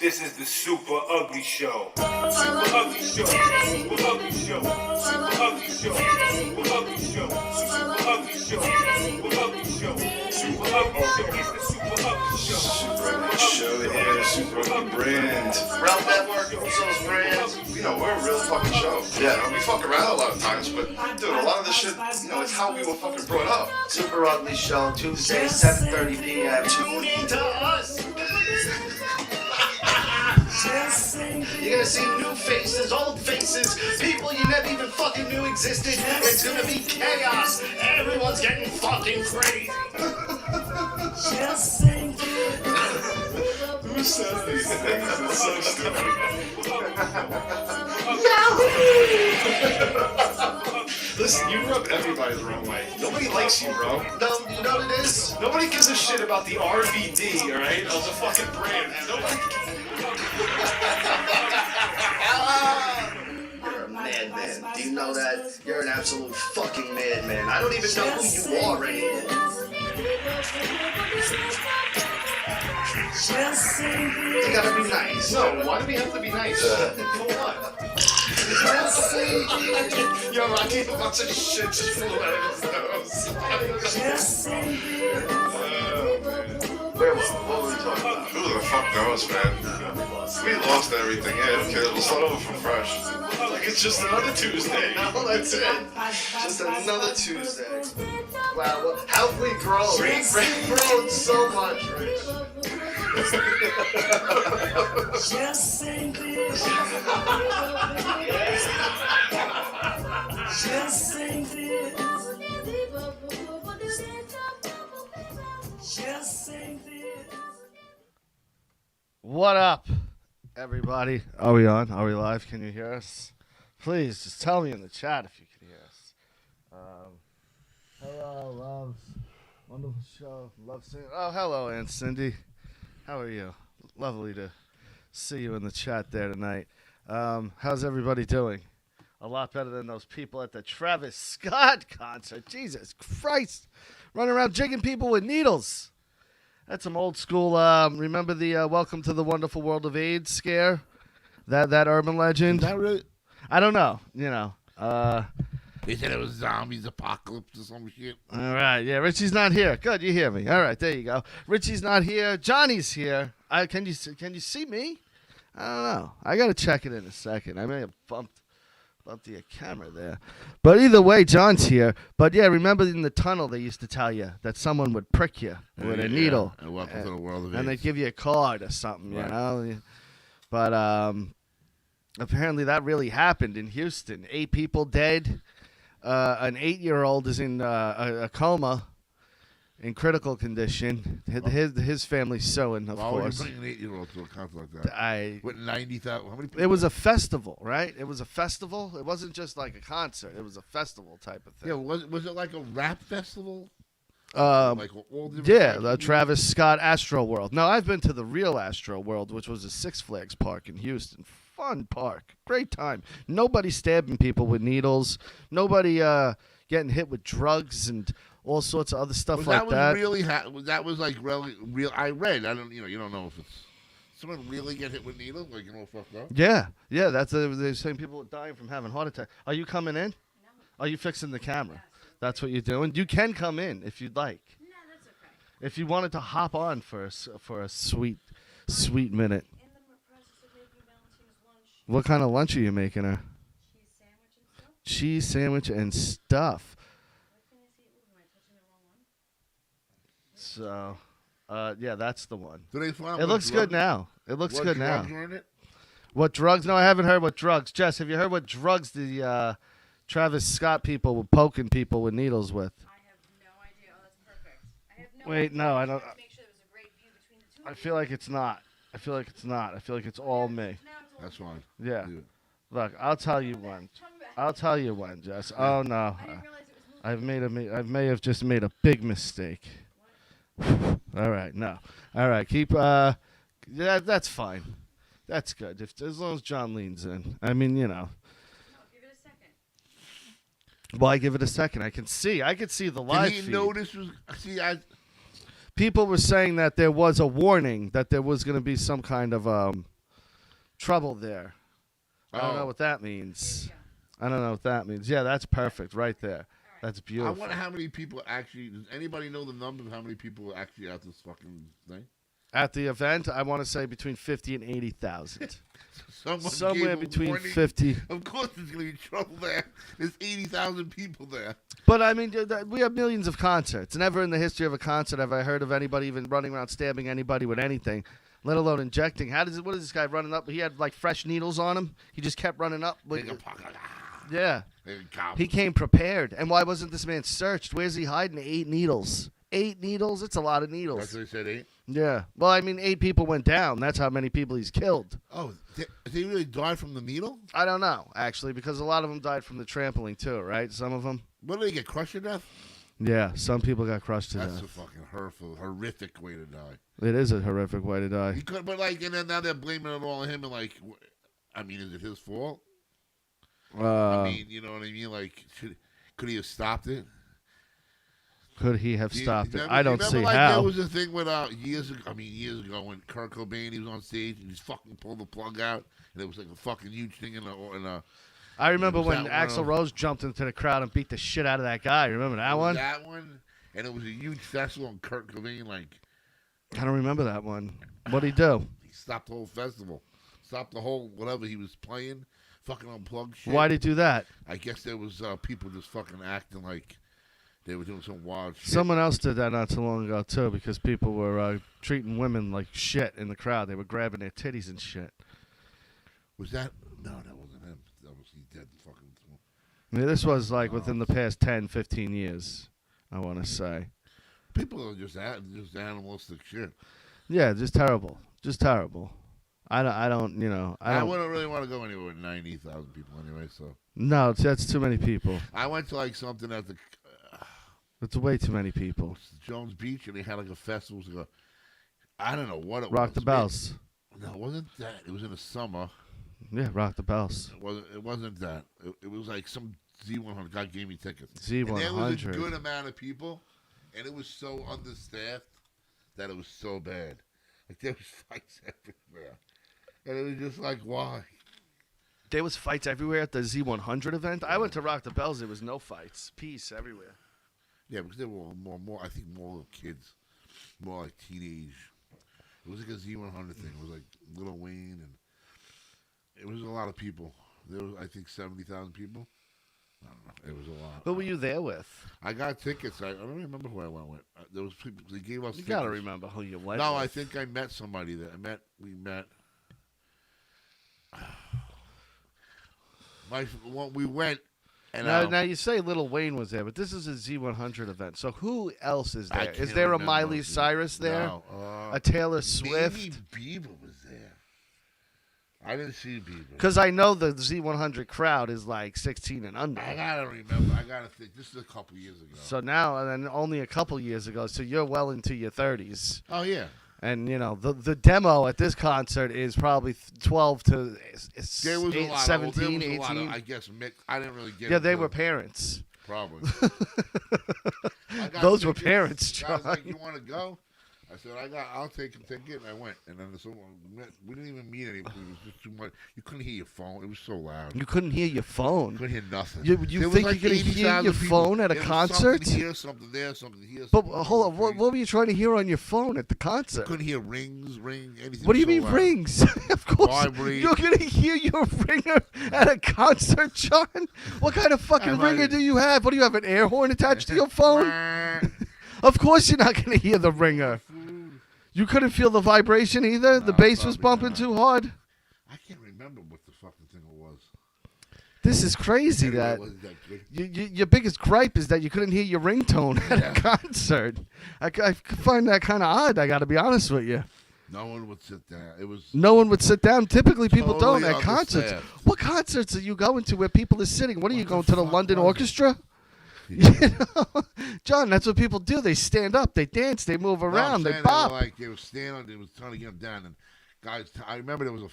This is the Super Ugly Show. Super Ugly Show. Super Ugly Show. Super Ugly Show. Super Ugly Show. Super Ugly Show. Super Ugly Show. Super Ugly Show. It's the Super Ugly Show. Super Ugly Show here, Super Ugly brand. Ralph Network, Usos brands. You know, we're a real fucking show. Yeah, we fuck around a lot of times, but dude, a lot of this shit, you know, it's how we were fucking brought up. Super Ugly Show, Tuesday, 7:30 p.m. Tune in to us. You're gonna see new faces, old faces, people you never even fucking knew existed. It's gonna be chaos. Everyone's getting fucking crazy. Who says these things? It's so stupid. Listen, you rub everybody the wrong way. Nobody likes you, bro. No, you know what it is? Nobody gives a shit about the RVD, alright, of the fucking brand. Nobody. You're a madman. Do you know that? You're an absolute fucking madman. I don't even know who you are anymore. You gotta be nice. No, why do we have to be nice? For what? Yo, Rocky, a bunch of shit just flew out of his nose. What were we talking about? Who the fuck knows, man? We lost everything. Yeah, okay, we'll start over from fresh. Like, it's just another Tuesday. No, that's it. Just another Tuesday. Wow, how have we grown? We've grown so much, Rich. What up, everybody? Are we on? Are we live? Can you hear us? Please, just tell me in the chat if you can hear us. Hello, loves. Wonderful show. Love seeing. Oh, hello, Aunt Cindy. How are you? Lovely to see you in the chat there tonight. How's everybody doing? A lot better than those people at the Travis Scott concert. Jesus Christ. Running around jigging people with needles. That's some old school. Remember the "Welcome to the Wonderful World of AIDS" scare? That urban legend. Is that really? I don't know. You know. They said it was zombies, apocalypse, or some shit. All right. Yeah. Richie's not here. Good. You hear me? All right. There you go. Richie's not here. Johnny's here. Can you see me? I don't know. I gotta check it in a second. I may have bumped the camera there. But either way, John's here. But yeah, remember in the tunnel they used to tell you that someone would prick you with a needle. And welcome to the world of and AIDS. they'd give you a card or something, you Right. know. But apparently that really happened in Houston. 8 people dead. An 8-year-old is in a coma, in critical condition. His family's suing, of Why course. would you bring an 8-year-old to a concert like that? With 90,000, how many people? It was a festival, right? It was a festival. It wasn't just like a concert. It was a festival type of thing. Yeah, was it like a rap festival? Like all different yeah, types the of Travis Scott Astro World. No, I've been to the real Astro World, which was a Six Flags park in Houston. Fun park. Great time. Nobody stabbing people with needles. Nobody getting hit with drugs and all sorts of other stuff Was like that. that. Really that was like really real. I read. I don't. You don't know if it's someone really get hit with needles, like fucked up. Yeah. That's they're saying people are dying from having heart attack. Are you coming in? No. Are you fixing the camera? That's what you're doing. You can come in if you'd like. No, that's okay. If you wanted to hop on for a sweet minute. In the process of making Valentina's lunch. What kind of lunch are you making her? Cheese sandwich and stuff. Cheese sandwich and stuff. What can I see? Ooh, am I touching the wrong one? So, yeah, that's the one. Do they find It looks good now. It looks what good now. drugs are in it? What drugs? No, I haven't heard what drugs. Jess, have you heard what drugs the Travis Scott people were poking people with needles with? I have no idea. Oh, that's perfect. I have no Wait, idea. no, I don't. Just make sure there was a great view between the two I of feel like it's not. I feel like it's not. I feel like it's all me. you. Now it's all That's fine. Yeah. Do it. Look, I'll tell you when. Come back. I'll tell you when, Jess. Oh no, I didn't realize it was moving. I may have just made a big mistake. All right, no. All right, keep. Yeah, that's fine. That's good. As long as John leans in. I mean, you know. No, give it a second. Why give it a second? I can see. I could see the live Did he feed. know this was? See, People were saying that there was a warning that there was going to be some kind of trouble there. I don't Oh. know what that means. I don't know what that means. Yeah, that's perfect right there. That's I beautiful. wonder how many people actually. Does anybody know the number of how many people were actually at this fucking thing? At the event, I want to say between 50 and 80,000. Someone Somewhere gave a between warning. 50. Of course, there's gonna be trouble there. There's 80,000 people there. But I mean, we have millions of concerts. Never in the history of a concert have I heard of anybody even running around stabbing anybody with anything, let alone injecting. What is this guy running up? He had like fresh needles on him. He just kept running up. Yeah. He came prepared. And why wasn't this man searched? Where's he hiding 8 needles? 8 needles? It's a lot of needles. That's what they said, 8? Yeah. Well, I mean, 8 people went down. That's how many people he's killed. Oh, they really died from the needle? I don't know, actually, because a lot of them died from the trampling, too, right? Some of them. What, did they get crushed to death? Yeah, some people got crushed to That's death. a fucking horrific way to die. It is a horrific way to die. He could, but like, and then now they're blaming it all on him, and like, I mean, is it his fault? I mean, you know what I mean? Like, could he have stopped it? Could he have stopped it? I don't see remember, like, how. There was a thing with years ago when Kurt Cobain, he was on stage and he just fucking pulled the plug out, and it was like a fucking huge thing in a I remember when that Axl one? Rose jumped into the crowd and beat the shit out of that guy. Remember that one? That one, and it was a huge festival, and Kurt Cobain, like, I don't remember that one. What'd he do? he stopped the whole festival, stopped the whole whatever he was playing, fucking unplugged shit. Why'd he do that? I guess there was people just fucking acting like they were doing some wild shit. Someone else did that not too long ago, too, because people were treating women like shit in the crowd. They were grabbing their titties and shit. Was that? No, that wasn't him. That was he dead fucking. Yeah, this was like within the past 10, 15 years, I want to say. People are just animalistic shit. Yeah, just terrible. Just terrible. I don't, you know. I wouldn't really want to go anywhere with 90,000 people anyway, so. No, that's too many people. I went to like something at the It's way too many people. Jones Beach, and they had like a festival. To go, I don't know what it was. Rock the Bells. No, it wasn't that. It was in the summer. Yeah, Rock the Bells. It wasn't that. It was like some Z100 guy gave me tickets. Z100. And there was a good amount of people, and it was so understaffed that it was so bad. Like there was fights everywhere, and it was just like, why? There was fights everywhere at the Z100 event. I went to Rock the Bells. There was no fights. Peace everywhere. Yeah, because there were more. I think more kids, more like teenage. It was like a Z100 thing. It was like Lil Wayne, and it was a lot of people. There was, I think, 70,000 people. I don't know. It was a lot. Who were you there with? I got tickets. I don't remember who I went with. There was people. They gave us. You tickets. gotta remember who you went No, with. I think I met somebody there. We met. We went. And now you say Lil Wayne was there, but this is a Z100 event. So who else is I there? Is can't there a remember. Miley Cyrus there? No, A Taylor Swift? Maybe Bieber was there. I didn't see Bieber. Because I know the Z100 crowd is like 16 and under. I gotta remember. I gotta think. This is a couple years ago. So now, and then only a couple years ago, so you're well into your 30s. Oh yeah. And, you know, the demo at this concert is probably 12 to There was a lot 17, there was 18. a lot of, I guess, mixed. I didn't really get Yeah, it they till- were parents. Probably. I got Those were tickets. parents, Guys like, John. you want to go? I said, I'll take a ticket, and I went. And then we didn't even meet anybody. It was just too much. You couldn't hear your phone. It was so loud. You couldn't hear your phone. Couldn't hear nothing. You There was think like you could hear 80,000 your people. phone at a There was concert? Something here, something there, something here. But something hold on, there. what were you trying to hear on your phone at the concert? Couldn't hear ring, anything. What do you so mean loud. rings? Of course, Vibrate. you're gonna hear your ringer at a concert, John. What kind of fucking I might- ringer do you have? What do you have, an air horn attached to your phone? Of course, you're not gonna hear the ringer. You couldn't feel the vibration either. The bass was probably bumping not. too hard. I can't remember what the fucking thing was. This is crazy. Anyway, That it wasn't that good. your biggest gripe is that you couldn't hear your ringtone at a concert. I find that kind of odd. I got to be honest with you. No one would sit there. It was. No one would sit down. Typically, people Totally don't at concerts. understaffed. What concerts are you going to where people are sitting? What are you What going the to the fuck London was it? Orchestra? You know? John, that's what people do. They stand up, they dance, they move around, they bop. They were standing. They was trying to get them down. And guys, I remember there was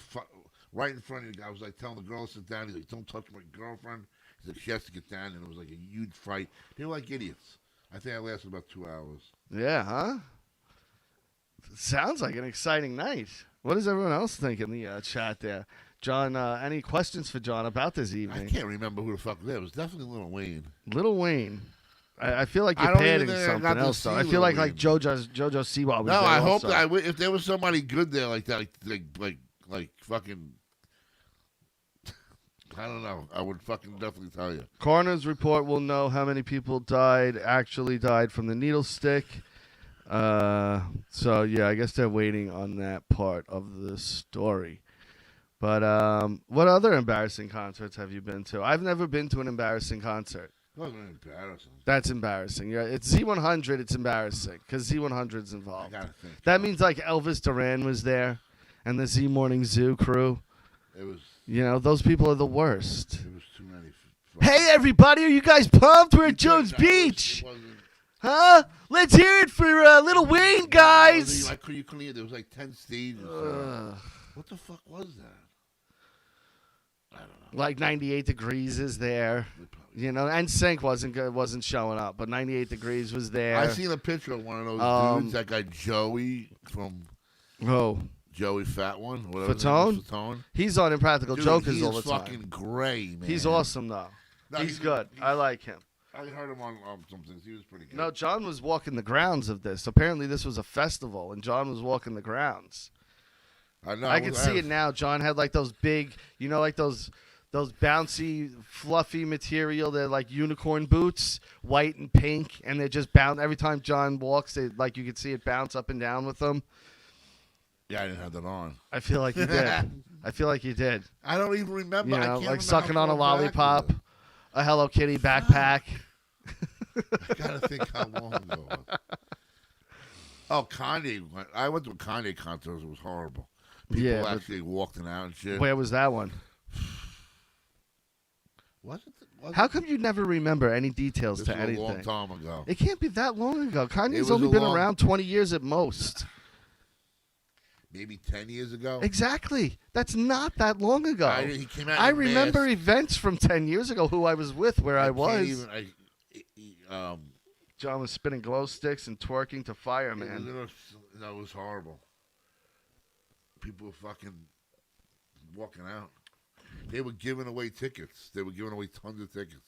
right in front of the guy. I was like telling the girl to sit down. He's like, "Don't touch my girlfriend." He's like, "She has to get down." And it was like a huge fight. They were like idiots. I think I lasted about 2 hours. Yeah, huh? Sounds like an exciting night. What is everyone else think in the chat there? John, any questions for John about this I evening? can't remember who the fuck that was. Definitely Lil Wayne. Lil Wayne. I feel like I you're don't padding even think I something got to else, see though. I Lil feel like Wayne. JoJo Siwa was No, there I hope also. that if there was somebody good there like that, like fucking, I don't know. I would fucking definitely tell you. Coroner's report will know how many people actually died from the needle stick. So, yeah, I guess they're waiting on that part of the story. But what other embarrassing concerts have you been to? I've never been to an embarrassing concert. It wasn't embarrassing. That's embarrassing. Yeah, it's Z100. It's embarrassing because Z100's I involved. gotta think. That means like Elvis Duran was there, and the Z Morning Zoo crew. It was Those people are the worst. too many. Hey, everybody, are you guys pumped? We're at Jones Beach. It wasn't. Huh? Let's hear it for Lil Wayne, guys. You couldn't hear. There was like 10 stages. What the fuck was that? I don't know. Like 98 Degrees is there. And Sync wasn't showing up, but 98 Degrees was there. I seen a picture of one of those dudes, that guy Joey from Joey Fat One, whatever. Fatone? He's on Impractical Jokers all the time. He's fucking great, man. He's awesome, though. No, he's good. I like him. I heard him on some things. He was pretty good. No, John was walking the grounds of this. Apparently, this was a festival, and John was walking the grounds. I know. I can see it now. John had like those big, like those bouncy, fluffy material. They're like unicorn boots, white and pink, and they just bounce every time John walks. You could see it bounce up and down with them. Yeah, I didn't have that on. I feel like you did. I don't even remember. I can't like remember sucking how on a far back lollipop, it was. a Hello Kitty backpack. I gotta think how long ago. It was. Oh, Kanye! I went to a Kanye concert. It was horrible. People actually walking out and shit. Where was that one? How come you never remember any details This to was anything? a long time ago. It can't be that long ago. Kanye's was only a been long- around 20 years at most. Maybe 10 years ago. Exactly. That's not that long ago. He came out I in a remember mask. events from 10 years ago who I was with, where I was. John was spinning glow sticks and twerking to Fireman. It was horrible. People were fucking walking out. They were giving away tickets. They were giving away tons of tickets.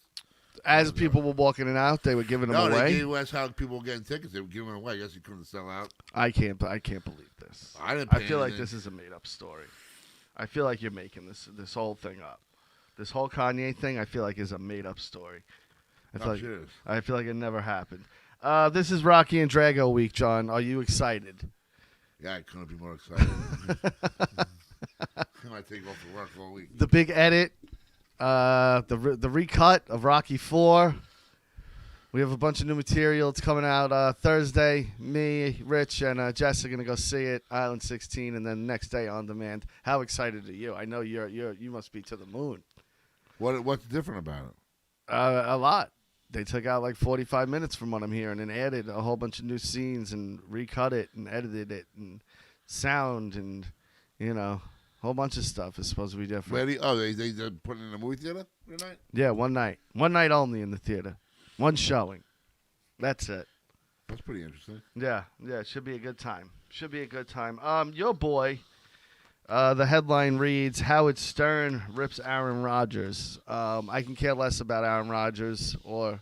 As people were walking in and out, they were giving them away. That's how people were getting tickets. They were giving them away. I guess you couldn't sell out. I can't believe this. I feel like this is a made up story. I feel like you're making this whole thing up. This whole Kanye thing, I feel like, is a made up story. I feel like it never happened. This is Rocky and Drago week, John. Are you excited? Yeah, I couldn't be more excited. I might take off for work all week. The big edit, the recut of Rocky 4. We have a bunch of new material. It's coming out Thursday. Me, Rich, and Jess are gonna go see it. Island 16, and then next day on demand. How excited are you? I know you must be to the moon. What's different about it? A lot. They took out like 45 minutes from what I'm hearing and added a whole bunch of new scenes and recut it and edited it and sound and a whole bunch of stuff is supposed to be different. They're putting it in the movie theater tonight? Yeah, one night only in the theater, one showing. That's it. That's pretty interesting. Yeah, it should be a good time. Your boy. The headline reads, Howard Stern rips Aaron Rodgers. I can care less about Aaron Rodgers or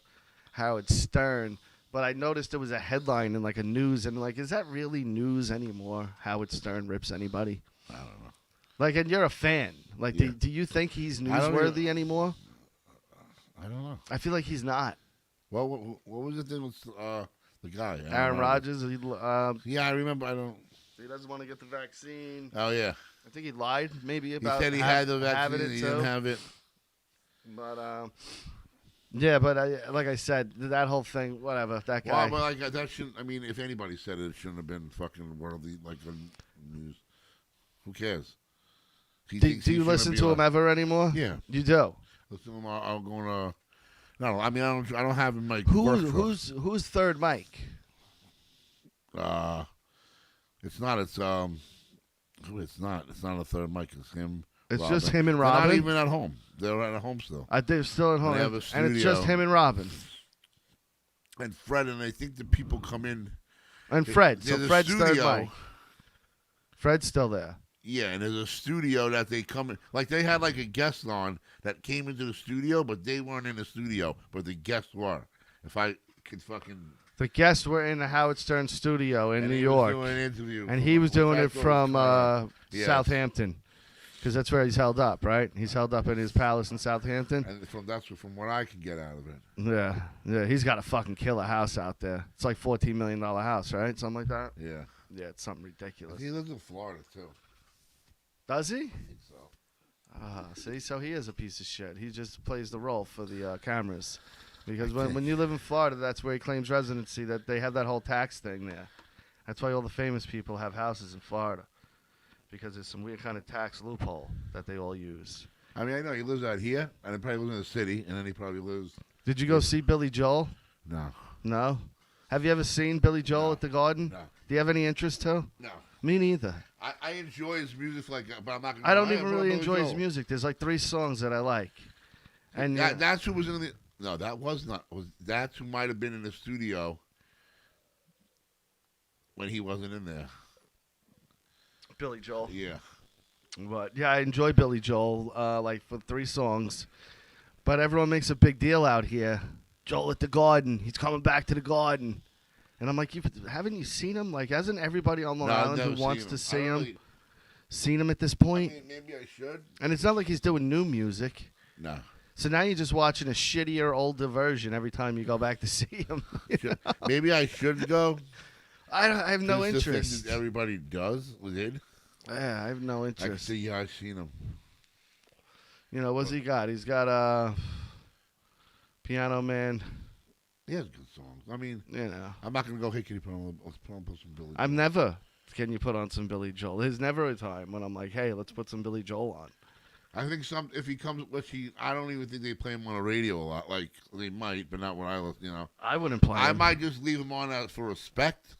Howard Stern, but I noticed there was a headline in like a news, and like, is that really news anymore? Howard Stern rips anybody? I don't know. Like, and you're a fan. Like, Yeah. do you think he's newsworthy anymore? I don't know. I feel like he's not. Well, what was it that was the guy? Aaron Rodgers, Yeah, I remember. I don't. he doesn't want to get the vaccine. Oh, yeah. I think he lied maybe He about said he had the having vaccine it and he too. didn't have it. But yeah, but like I said, that whole thing, whatever. That guy. Well, but like that shouldn't. I mean, if anybody said it, it shouldn't have been fucking worldly like on news. Who cares? Do you listen to him ever anymore? Yeah, you do. listen to him. I'm going to. No, I mean I don't have him like. Who's third mic? It's not. It's It's not. It's not a third mic. It's him. It's Robin. just him and They're Robin. not even at home. They're at home still. They're still at home, They have a and it's just studio. him and Robin And Fred, and I think the people come in. and Fred. So There's a Fred's third studio. mic. Fred's still there. Yeah, and there's a studio that they come in. Like, they had, like, a guest on that came into the studio, but they weren't in the studio, but the guests were. If I could fucking... The guests were in the Howard Stern studio in and New he York. was doing an interview. And he was doing it I thought from was yes. Southampton. Because that's where he's held up, right? He's held up in his palace in Southampton. And that's from what I can get out of it. Yeah. He's got a fucking killer house out there. It's like $14 million house, right? Something like that? Yeah. Yeah, it's something ridiculous. He lives in Florida, too. Does he? I think so. See, so he is a piece of shit. He just plays the role for the cameras. Because when you live in Florida, that's where he claims residency, that they have that whole tax thing there. That's why all the famous people have houses in Florida. Because there's some weird kind of tax loophole that they all use. I mean, I know he lives out here, and he probably lives in the city, and then he probably lives... Did you go see Billy Joel? No. No? Have you ever seen Billy Joel at the Garden? No. Do you have any interest, too? No. Me neither. I enjoy his music, but I'm not going to... I don't even really enjoy his music. There's like 3 songs that I like. And that's who was in the... No, that was not... That's who might have been in the studio when he wasn't in there. Billy Joel. Yeah. But yeah, I enjoy Billy Joel, like for 3 songs. But everyone makes a big deal out here. Joel at the Garden. He's coming back to the Garden. And I'm like, haven't you seen him? Like, hasn't everybody on Long Island who wants to see him seen him at this point? I mean, maybe I should. And it's not like he's doing new music. No. So now you're just watching a shittier, older version every time you go back to see him. Maybe I should go. I have no It's the interest. thing that everybody does within. Yeah, I have no I can interest. see, yeah, I've seen him. You know, what's he got? He's got Piano Man. He has good songs. I mean, You know, I'm not going to go, hey, can you put on some Billy I'm Joel? never. Can you put on some Billy Joel? There's never a time when I'm like, hey, let's put some Billy Joel on. I think if he comes, I don't even think they play him on the radio a lot. Like, they might, but not when I listen, you know. I wouldn't play I him. might just leave him on for respect.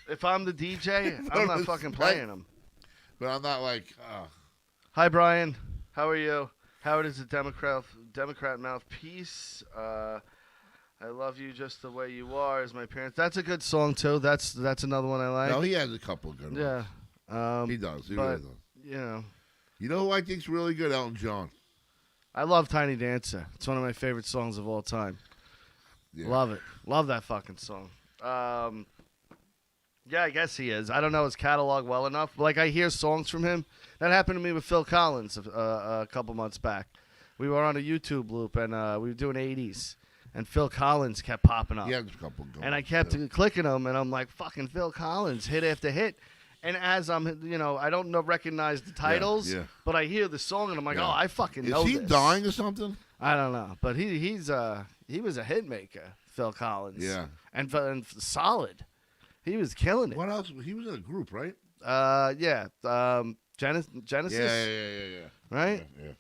If I'm the DJ, I'm not fucking playing him. But I'm not like, Hi, Brian. How are you? Howard is a Democrat mouthpiece. I love you just the way you are, as my parents. That's a good song too. That's another one I like. no, he has a couple of good ones. Yeah. He does. He but, really does. You know, You know who I think's really good? Elton John. I love Tiny Dancer. It's one of my favorite songs of all time. Yeah. Love it. Love that fucking song. Yeah, I guess he is. I don't know his catalog well enough. Like, I hear songs from him. That happened to me with Phil Collins a couple months back. We were on a YouTube loop, and we were doing 80s. And Phil Collins kept popping up. He has a couple good And I ones, kept too. clicking them, and I'm like, fucking Phil Collins, hit after hit. And as I'm, I don't recognize the titles, yeah. but I hear the song, and I'm like, Yeah. oh, I fucking know Is he this. dying or something? I don't know, but he was a hit maker, Phil Collins. Yeah. And solid. He was killing it. What else? He was in a group, right? Yeah. Genesis. Yeah. Right? Yeah.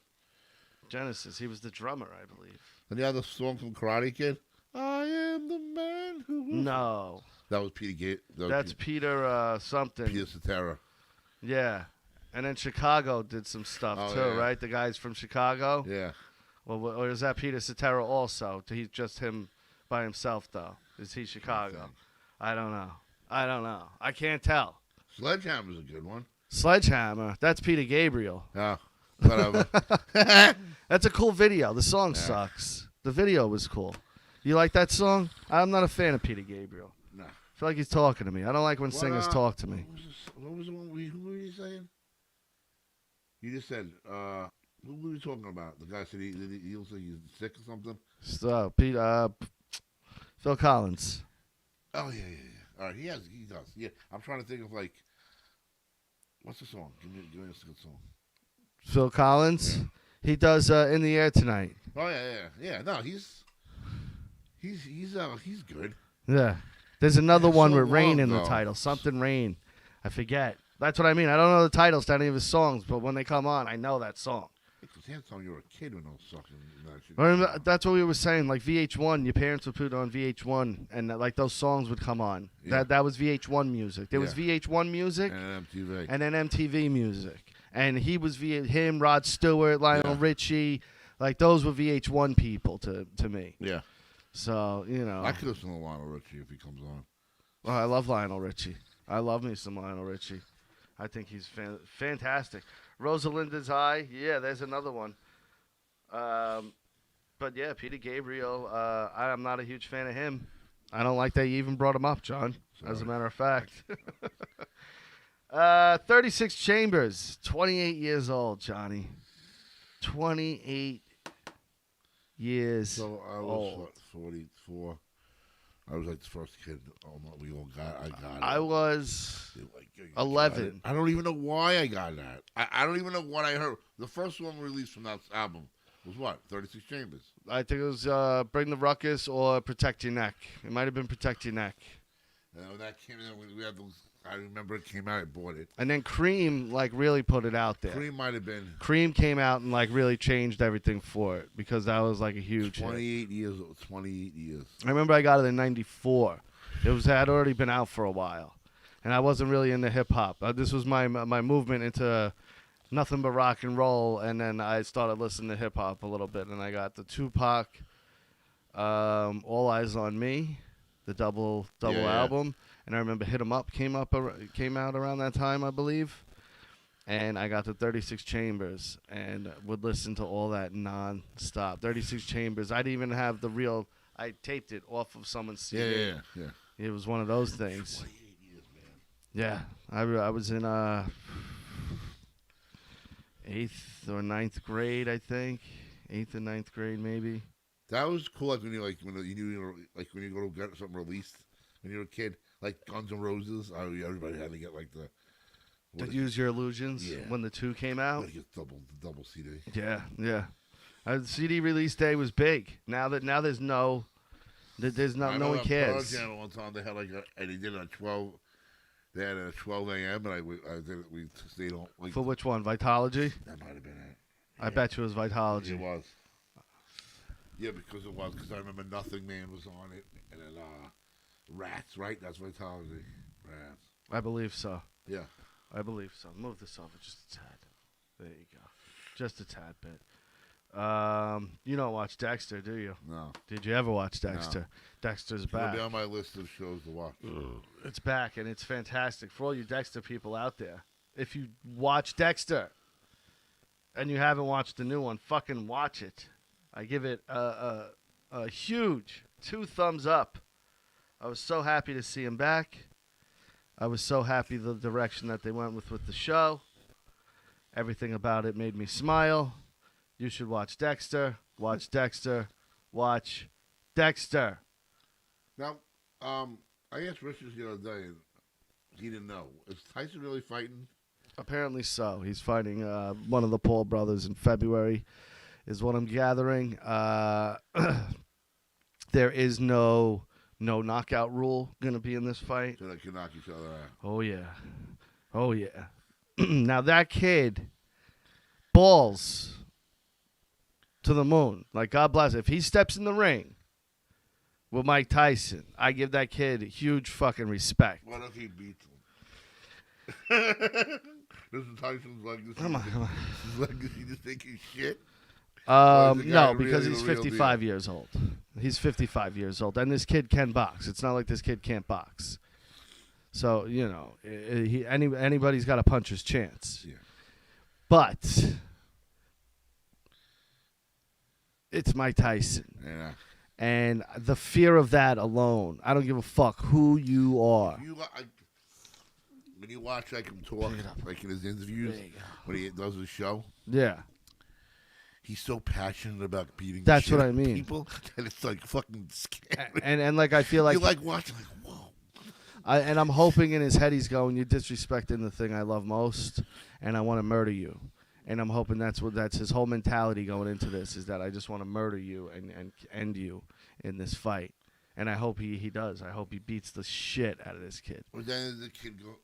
Genesis. He was the drummer, I believe. And the other song from Karate Kid, I am the man who... No. That was Peter Gates. That's Peter something. Peter Cetera. Yeah. And then Chicago did some stuff too, yeah. right? The guys from Chicago. Yeah. Well, or is that Peter Cetera also? He's just him by himself, though. Is he Chicago? I don't know. I can't tell. Sledgehammer's a good one. Sledgehammer. That's Peter Gabriel. Yeah. Whatever. That's a cool video. The song sucks. The video was cool. You like that song? I'm not a fan of Peter Gabriel. No. I feel like he's talking to me. I don't like when singers talk to me. What was the one? Who were you saying? You just said, who were you talking about? The guy said he looks like he's sick or something? So, Phil Collins. Oh, yeah. All right, he does. Yeah, I'm trying to think of, like, what's the song? Give me a good song. Phil Collins. Yeah. He does In the Air Tonight. Oh, yeah. No, he's good. Yeah. There's another one so with Rain long in the ago. title. Something Rain. I forget. That's what I mean. I don't know the titles to any of his songs, but when they come on, I know that song. Because he had you were a kid when those sucking that shit. Remember, that's what we were saying. Like VH1, your parents would put on VH1, and like those songs would come on. Yeah. That was VH1 music. There was Yeah. VH1 music, And MTV. and then MTV music. And he was him, Rod Stewart, Lionel Yeah. Richie. Like those were VH1 people to me. Yeah. So I could listen to Lionel Richie if he comes on. Oh, I love Lionel Richie. I love me some Lionel Richie. I think he's fantastic. Rosalinda's Eye, yeah, there's another one. But yeah, Peter Gabriel, I'm not a huge fan of him. I don't like that you even brought him up, John, as a Sorry. matter of fact. 36 Chambers, 28 years old, Johnny. 28 years So I was old. what, 44. I was like the first kid. Oh no, we all got. I got it. I was They were like, "Yo, you 11. got it." I don't even know why I got that. I don't even know what I heard. The first one released from that album was what? 36 Chambers. I think it was Bring the Ruckus or Protect Your Neck. It might have been Protect Your Neck. And when that came in, we had those. I remember it came out. I bought it. And then Cream, like, really put it out there. Cream might have been Cream came out and, like, really changed everything for it because that was, like, a huge hit. 28 years old. 28 years. I remember I got it in '94. It had already been out for a while, and I wasn't really into hip hop. This was my movement into nothing but rock and roll, and then I started listening to hip hop a little bit, and I got the Tupac, All Eyes on Me, the double Yeah. album, and I remember Hit 'Em Up came out around that time, I believe. And I got the 36 Chambers and would listen to all that non-stop. 36 Chambers. I didn't even have the real. I taped it off of someone's CD. Yeah. It was one of those things. 28 years, man. Yeah. I was in 8th or 9th grade, I think. 8th and 9th grade, maybe. That was cool. Like when you when you go to get something released when you were a kid, like Guns N' Roses. Everybody had to get like the. To Use Your Illusions Yeah. when the 2 came out. Like a double CD. Yeah. The CD release day was big. Now there's no I know one on cares. Pearl Jam one time they had and they did it at 12. They had it at 12 a.m. and I did it. We stayed on. Like, For which one? Vitology? that might have been it. I bet you it was Vitology. It was. Yeah, because it was. Because I remember Nothing Man was on it, and then Rats, right? That's Vitology. Rats. I believe so. Yeah. I believe so. Move this over just a tad. There you go. Just a tad bit. You don't watch Dexter, do you? No. Did you ever watch Dexter? Dexter's It'll back. be on my list of shows to watch. It's back, and it's fantastic for all you Dexter people out there. If you watch Dexter and you haven't watched the new one, fucking watch it. I give it a huge 2 thumbs up. I was so happy to see him back. I was so happy the direction that they went with the show. Everything about it made me smile. You should watch Dexter. Watch Dexter. Watch Dexter. Now, I asked Richards the other day, and he didn't know. Is Tyson really fighting? Apparently so. He's fighting one of the Paul brothers in February, is what I'm gathering. There is no knockout rule going to be in this fight. So they can knock each other out. Oh, yeah. Now, that kid, balls to the moon. Like, God bless. If he steps in the ring with Mike Tyson, I give that kid huge fucking respect. What if he beats him? This is Tyson's legacy. Come on. His legacy just thinking shit. Or is the guy No, because really he's the real 55 deal? years old. He's 55 years old, and this kid can box. It's not like this kid can't box. So anybody's got a puncher's chance. Yeah. But it's Mike Tyson, Yeah. and the fear of that alone. I don't give a fuck who you are. When you watch like him talk, like in his interviews, There you go. when he does his show, Yeah, he's so passionate about beating. That's shit what out I of mean. People, and it's like fucking scary. and like I feel like you like watching, like whoa. and I'm hoping in his head he's going, "You're disrespecting the thing I love most, and I want to murder you." And I'm hoping that's his whole mentality going into this, is that I just want to murder you and end you in this fight. And I hope he does. I hope he beats the shit out of this kid. But then the kid go,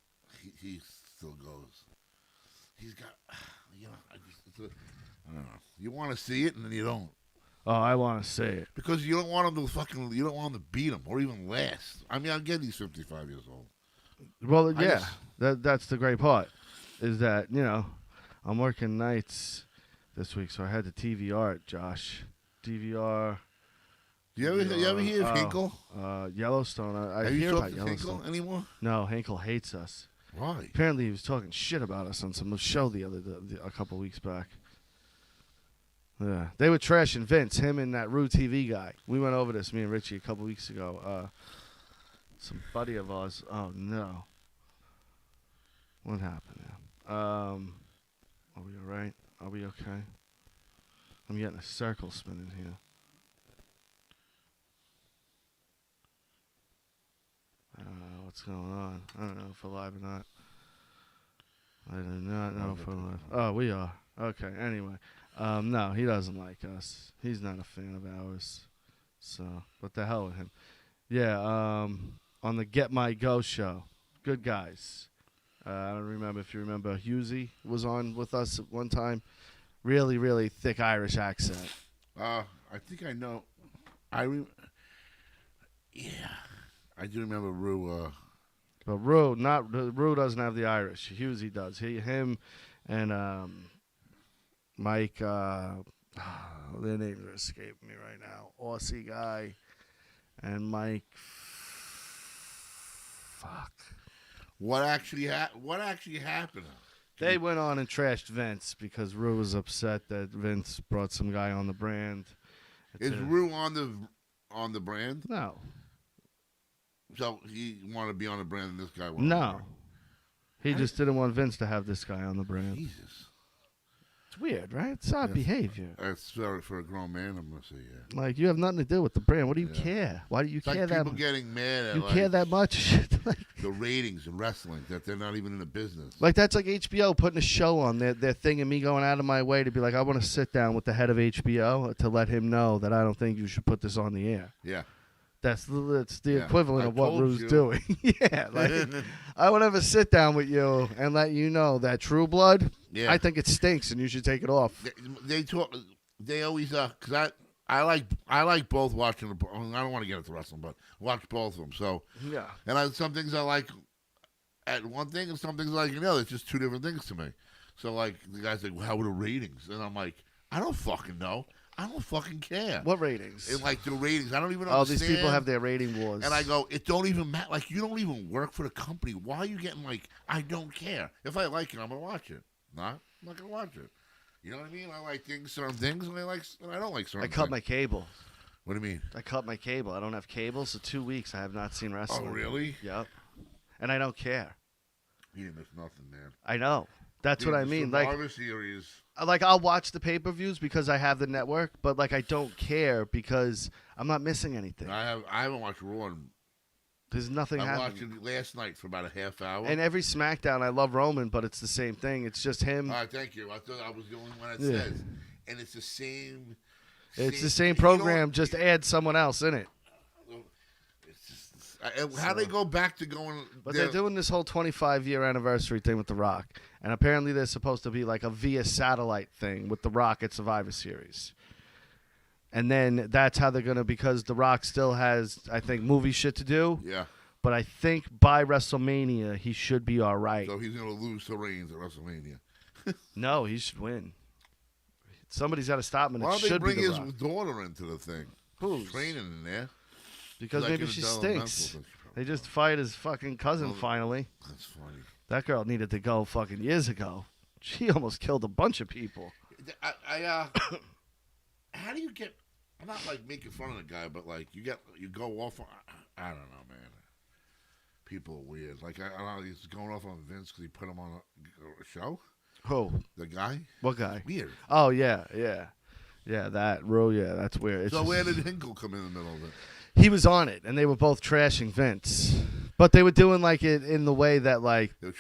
he still goes. He's got, I don't know. You want to see it and then you don't. Oh, I want to see it. Because you don't want him to beat him or even last. I mean, I get he's 55 years old. Well, I yeah, just- that's the great part, is that, I'm working nights this week, so I had to DVR it, Josh. DVR. You ever hear of Hinkle? Yellowstone. I Have you hear talked about to Yellowstone. Hinkle anymore? No, Hinkle hates us. Why? Apparently, he was talking shit about us on some show a couple weeks back. Yeah, they were trashing Vince, him and that Rue TV guy. We went over this, me and Richie, a couple weeks ago. Some buddy of ours. Oh no, what happened now? Are we all right? Are we okay? I'm getting a circle spinning here. I don't know what's going on. I don't know if we're live or not. I do not know if we're live. Oh, we are. Okay, anyway. No, he doesn't like us. He's not a fan of ours. So, what the hell with him? Yeah, on the Get My Go show. Good guys. I don't remember if you remember. Husey was on with us at one time. Really, really thick Irish accent. I think I know. Yeah. I do remember Rue. But Rue doesn't have the Irish. Husey does. Him and Mike. Their names are escaping me right now. Aussie guy and Mike. Fuck. What actually happened? They went on and trashed Vince because Rue was upset that Vince brought some guy on the brand. Is Rue on the brand? No. So he wanted to be on the brand, and this guy wanted. No. He just didn't want Vince to have this guy on the brand. Jesus. It's weird, right? It's odd behavior. That's sorry for a grown man. I'm gonna say, yeah. Like, you have nothing to do with the brand. What do you care? Why do you It's care like that people getting mad at You care that much? the ratings in wrestling that they're not even in the business. Like, that's like HBO putting a show on their thing and me going out of my way to be like, I want to sit down with the head of HBO to let him know that I don't think you should put this on the air. Yeah. That's the Yeah, equivalent I of what told Rue's you. doing. Yeah, like I would never sit down with you and let you know that True Blood. Yeah. I think it stinks and you should take it off. They talk. They always because I like both watching the. I don't want to get into wrestling, but watch both of them. So Yeah. and some things I like at one thing, and some things I like another. It's just two different things to me. So like the guy's like, well, how are the ratings? And I'm like, I don't fucking know. I don't fucking care. What ratings? And like the ratings, I don't even Oh, understand. these people have their rating wars. And I go, it don't even matter. Like, you don't even work for the company. Why are you getting like, I don't care. If I like it, I'm going to watch it. I'm not going to watch it. You know what I mean? I like certain things, and I don't like certain I things. cut my cable. What do you mean? I cut my cable. I don't have cable, so 2 weeks I have not seen wrestling. Oh, really? Yep. And I don't care. You didn't miss nothing, man. I know. That's Dude, what I the mean. Survivor Series. Like I'll watch the pay-per-views because I have the network, but like I don't care because I'm not missing anything. I haven't watched Raw. There's nothing I watched happening. it last night for about a half hour. And every SmackDown, I love Roman, but it's the same thing. It's just him. All right, thank you. I thought I was the only one that Yeah. says. And it's the same. It's the same program, just add someone else in it. How they go back to going? But they're doing this whole 25-year anniversary thing with The Rock. And apparently there's supposed to be like a via satellite thing with The Rock at Survivor Series. And then that's how they're going to, because The Rock still has, I think, movie shit to do. Yeah. But I think by WrestleMania, he should be all right. So he's going to lose the reins at WrestleMania. No, he should win. Somebody's got to stop him, and Why it don't they should bring be The his Rock. daughter into the thing? Who's? Training in there. Because Like maybe in she a developmental stinks. thing. They just fired his fucking cousin Well, finally. That's funny. That girl needed to go fucking years ago. She almost killed a bunch of people. How do you get? I'm not like making fun of the guy, but like you go off on. I don't know, man. People are weird. Like I don't know, he's going off on Vince because he put him on a show. Who? The guy. What guy? Weird. Oh yeah. That Ro. Yeah, that's weird. It's So just- where did Hinkle come in the middle of it? he was on it, and they were both trashing Vince, but they were doing like it in the way that like They were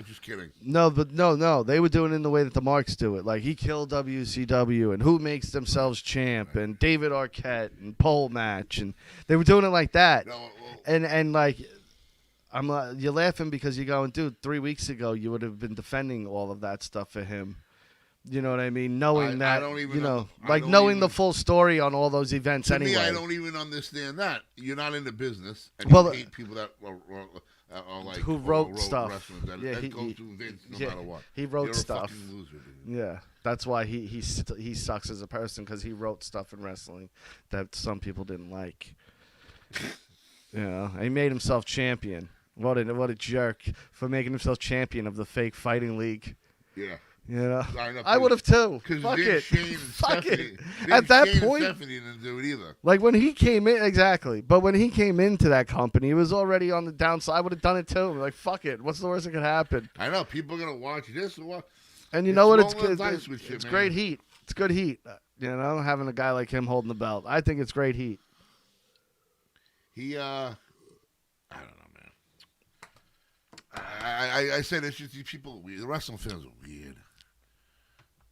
just kidding. no, they were doing it in the way that the Marks do it. Like he killed WCW, and who makes themselves champ, and David Arquette, and pole match, and they were doing it like that. No, well, And like, you're laughing because you're going, dude. 3 weeks ago, you would have been defending all of that stuff for him. You know what I mean? Knowing I that, don't even you know, know- I like don't knowing even- the full story on all those events. to Anyway, me, I don't even understand that. You're not in the business, and Well, you hate people that are like who wrote stuff. wrestling, that, Yeah, that he- goes to Vince no yeah, matter what. he wrote You're stuff. A fucking loser, dude. Yeah, that's why he sucks as a person because he wrote stuff in wrestling that some people didn't like. You know, he made himself champion. What a jerk for making himself champion of the fake fighting league. Yeah. You know, I know, I would have too. Because Fuck it. Shane and Fuck Stephanie, it. Big At that Shane point, and Stephanie didn't do it either. like when he came in, exactly. But when he came into that company, he was already on the downside. I would have done it too. Like, fuck it. What's the worst that could happen? I know people are gonna watch this or what. And you know what? It's rolling good. the dice It's, with shit, man. great heat. It's good heat. You know, having a guy like him holding the belt. I think it's great heat. He I don't know, man. I said it's just these people are weird. The wrestling fans are weird.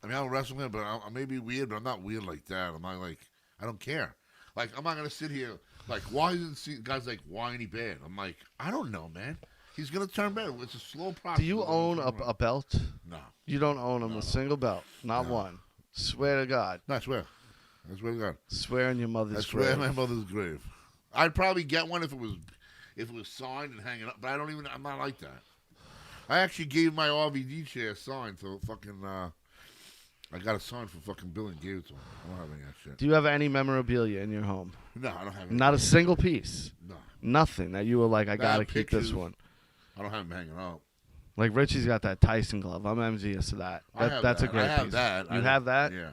I mean, I'm a wrestling fan, but I may be weird, but I'm not weird like that. I'm not like, I don't care. Like, I'm not gonna sit here like, why isn't guys like whiny bad? I'm like, I don't know, man. He's gonna turn bad. It's a slow process. Do you own a belt? No. You don't own him No. a single belt, not No. one. Swear to God. No, I swear. I swear to God. Swear on your mother's I swear on grave. my mother's grave. I'd probably get one if it was signed and hanging up, but I'm not like that. I actually gave my RVD chair signed to fucking I got a sign for fucking Bill and gave it to him. I don't have any of that shit. Do you have any memorabilia in your home? No, I don't have any. Not a single piece. No. Nothing that you were like, I I gotta have keep this pictures. one. I don't have them hanging out. Like Richie's got that Tyson glove. I'm envious of that. I have That's that. a great I have piece. that. You have that? Yeah.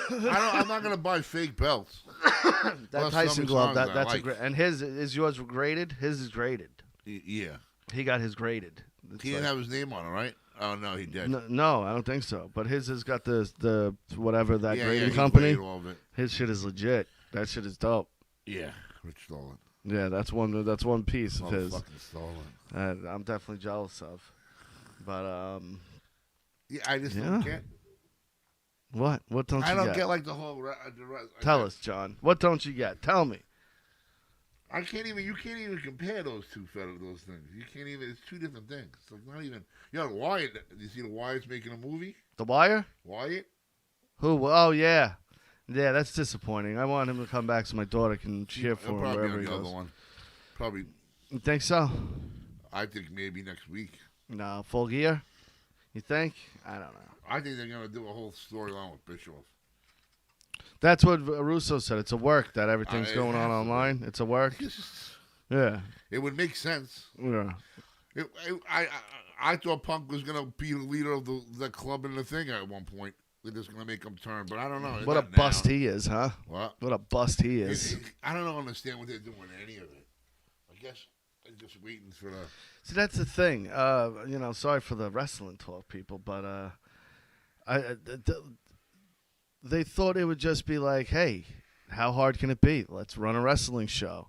I'm not gonna buy fake belts. That Plus Tyson some glove. songs I That's a like. great. And his is yours graded. His is graded. Yeah. He got his graded. It's He didn't have his name on it, right? Oh no, he did. No, I don't think so. But his has got the whatever that grading he company. graded all of it. His shit is legit. That shit is dope. Yeah, Rich stole it. Yeah, that's one piece of his. Motherfucking stole it. that I'm definitely jealous of. But Yeah, I just Yeah. don't get. what? What don't you I don't get? get like the whole. Tell us, John. What don't you get? Tell me. I can't even. You can't even compare those those things. You can't even. It's two different things. So it's not even. You know, Wyatt. You see the Wyatt's making a movie. The Wire? Wyatt. Who? Oh yeah, yeah. That's disappointing. I want him to come back so my daughter can cheer for He'll him probably wherever be he on the goes. other one. Probably. You think so? I think maybe next week. No, full gear. You think? I don't know. I think they're gonna do a whole storyline with Bischoff. That's what Russo said. It's a work that everything's It going on has to be. online. It's a work. Yeah. It would make sense. Yeah. I thought Punk was gonna be the leader of the club and the thing at one point. They're just gonna make him turn, but I don't know. What a Not bust now. he is, huh? What? What a bust he is. I don't understand what they're doing any of it. I guess they're just waiting for the. See, that's the thing. Sorry for the wrestling talk, people, but they thought it would just be like, hey, how hard can it be? Let's run a wrestling show.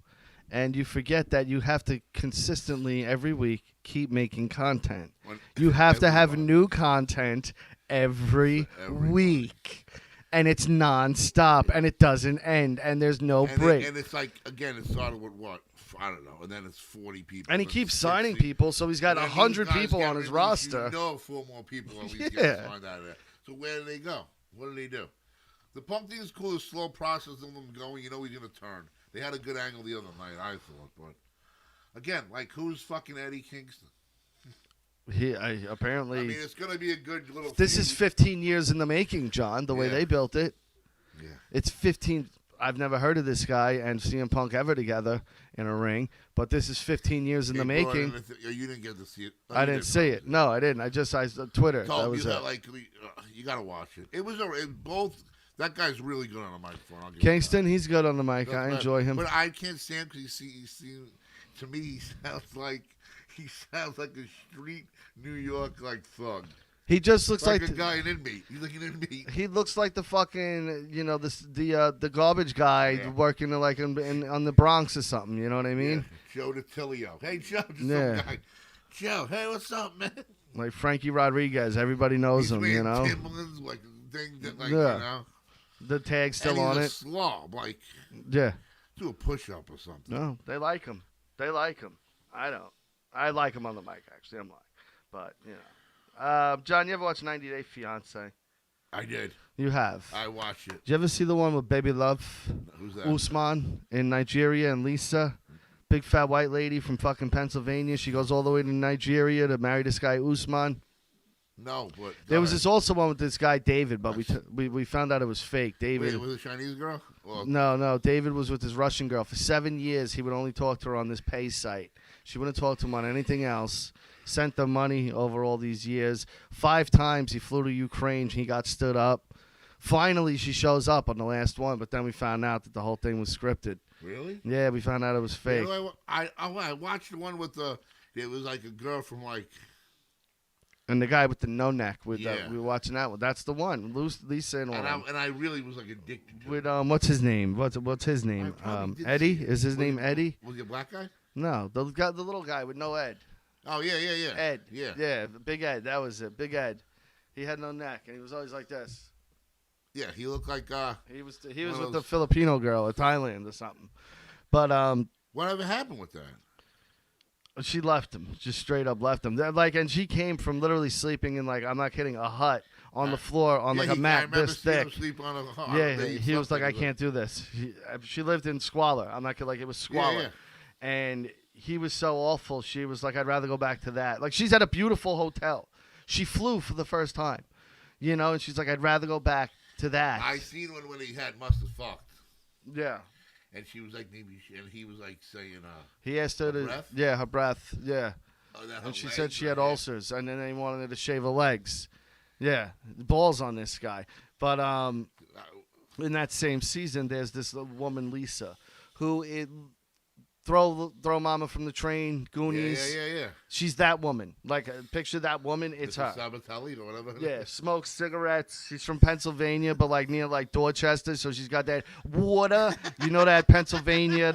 And you forget that you have to consistently, every week, keep making content. You have to have new content every week. And it's nonstop, and it doesn't end, and there's no break. And it's like, again, it started with what? I don't know. And then it's 40 people. And he then keeps 60. signing people, so he's got And then 100 these guys people get on his released, roster. You know 4 more people at least Yeah. get signed out of there. So where do they go? What do they do? The Punk thing is cool. The slow process of them going. You know he's going to turn. They had a good angle the other night, I thought. But, again, like, who's fucking Eddie Kingston? Apparently, I mean, it's going to be a good little this feud. is 15 years in the making, John, the way Yeah. they built it. Yeah. It's 15. I've never heard of this guy and CM Punk ever together in a ring, but this is 15 years in the They brought making. in you didn't get to see it. I didn't see it. No, I didn't. I Twitter. Told That was you it. that, like, you got to watch it. It was both. That guy's really good on the microphone. I'll give you Kingston, he's good on the mic. that. I enjoy him. But I can't stand because he seems, to me, he sounds like a street New York like thug. He just looks Like like a guy, an inmate. He's like an inmate. he looks like the fucking the garbage guy Yeah. working like on the Bronx or something. You know what I mean? Yeah. Joe DiTilio. Hey, Joe. Just Yeah. some guy. Joe, hey, what's up, man? Like Frankie Rodriguez. Everybody knows He's him. wearing You know, Timberlands, like things that, like, Yeah. you know. the tag's still and he's on a it. slob. Like, Yeah. do a push-up or something. No, they like him. They like him. I don't. I like him on the mic, actually. I'm like, but John, you ever watch 90 Day Fiance? I did. You have. I watched it. Did you ever see the one with Baby Love Who's that? Usman in Nigeria and Lisa? Big fat white lady from fucking Pennsylvania. She goes all the way to Nigeria to marry this guy Usman. No, but There was this also one with this guy David, but we found out it was fake. David. Wait, was it a Chinese girl? Well, No. David was with his Russian girl for 7 years. He would only talk to her on this pay site. She wouldn't talk to him on anything else. Sent the money over all these years. 5 times he flew to Ukraine. He got stood up. Finally, she shows up on the last one, but then we found out that the whole thing was scripted. really? Yeah, we found out it was fake. You know, I watched the one with the. It was like a girl from like. And the guy with the no neck, we Yeah. were watching that one. That's the one. Lisa and all. And I really was like addicted to With it. what's his name? What's his name? I probably did Eddie? see it. Is his Was name he- Eddie? Was he a black guy? No, the little guy with no Ed. Oh yeah. Ed. Yeah. Big Ed. That was it. Big Ed. He had no neck, and he was always like this. Yeah, he looked like He was One with of the those- Filipino girl in Thailand or something. But whatever happened with that? she left him, just straight up left him. And she came from literally sleeping in, like, I'm not kidding, a hut on the floor on Yeah, like a I mat remember this seeing thick. him sleep on a Yeah, they he was slept like, I together. can't do this. She lived in squalor. I'm not kidding, like it was squalor. Yeah. And he was so awful. She was like, I'd rather go back to that. Like, she's at a beautiful hotel. She flew for the first time, and she's like, I'd rather go back to that. I seen when he had must have fucked, Yeah. and she was like and he was like saying He asked her Her to, breath? yeah, her breath, yeah. oh, that her And she legs said she were had hair. ulcers, and then they wanted her to shave her legs. Yeah, balls on this guy. But in that same season, there's this woman, Lisa, who throw Mama from the train, Goonies. Yeah. She's that woman. Like, picture that woman, it's her. Sabatelli or whatever. Yeah, smokes cigarettes. She's from Pennsylvania, but like near like Dorchester, so she's got that water. That Pennsylvania,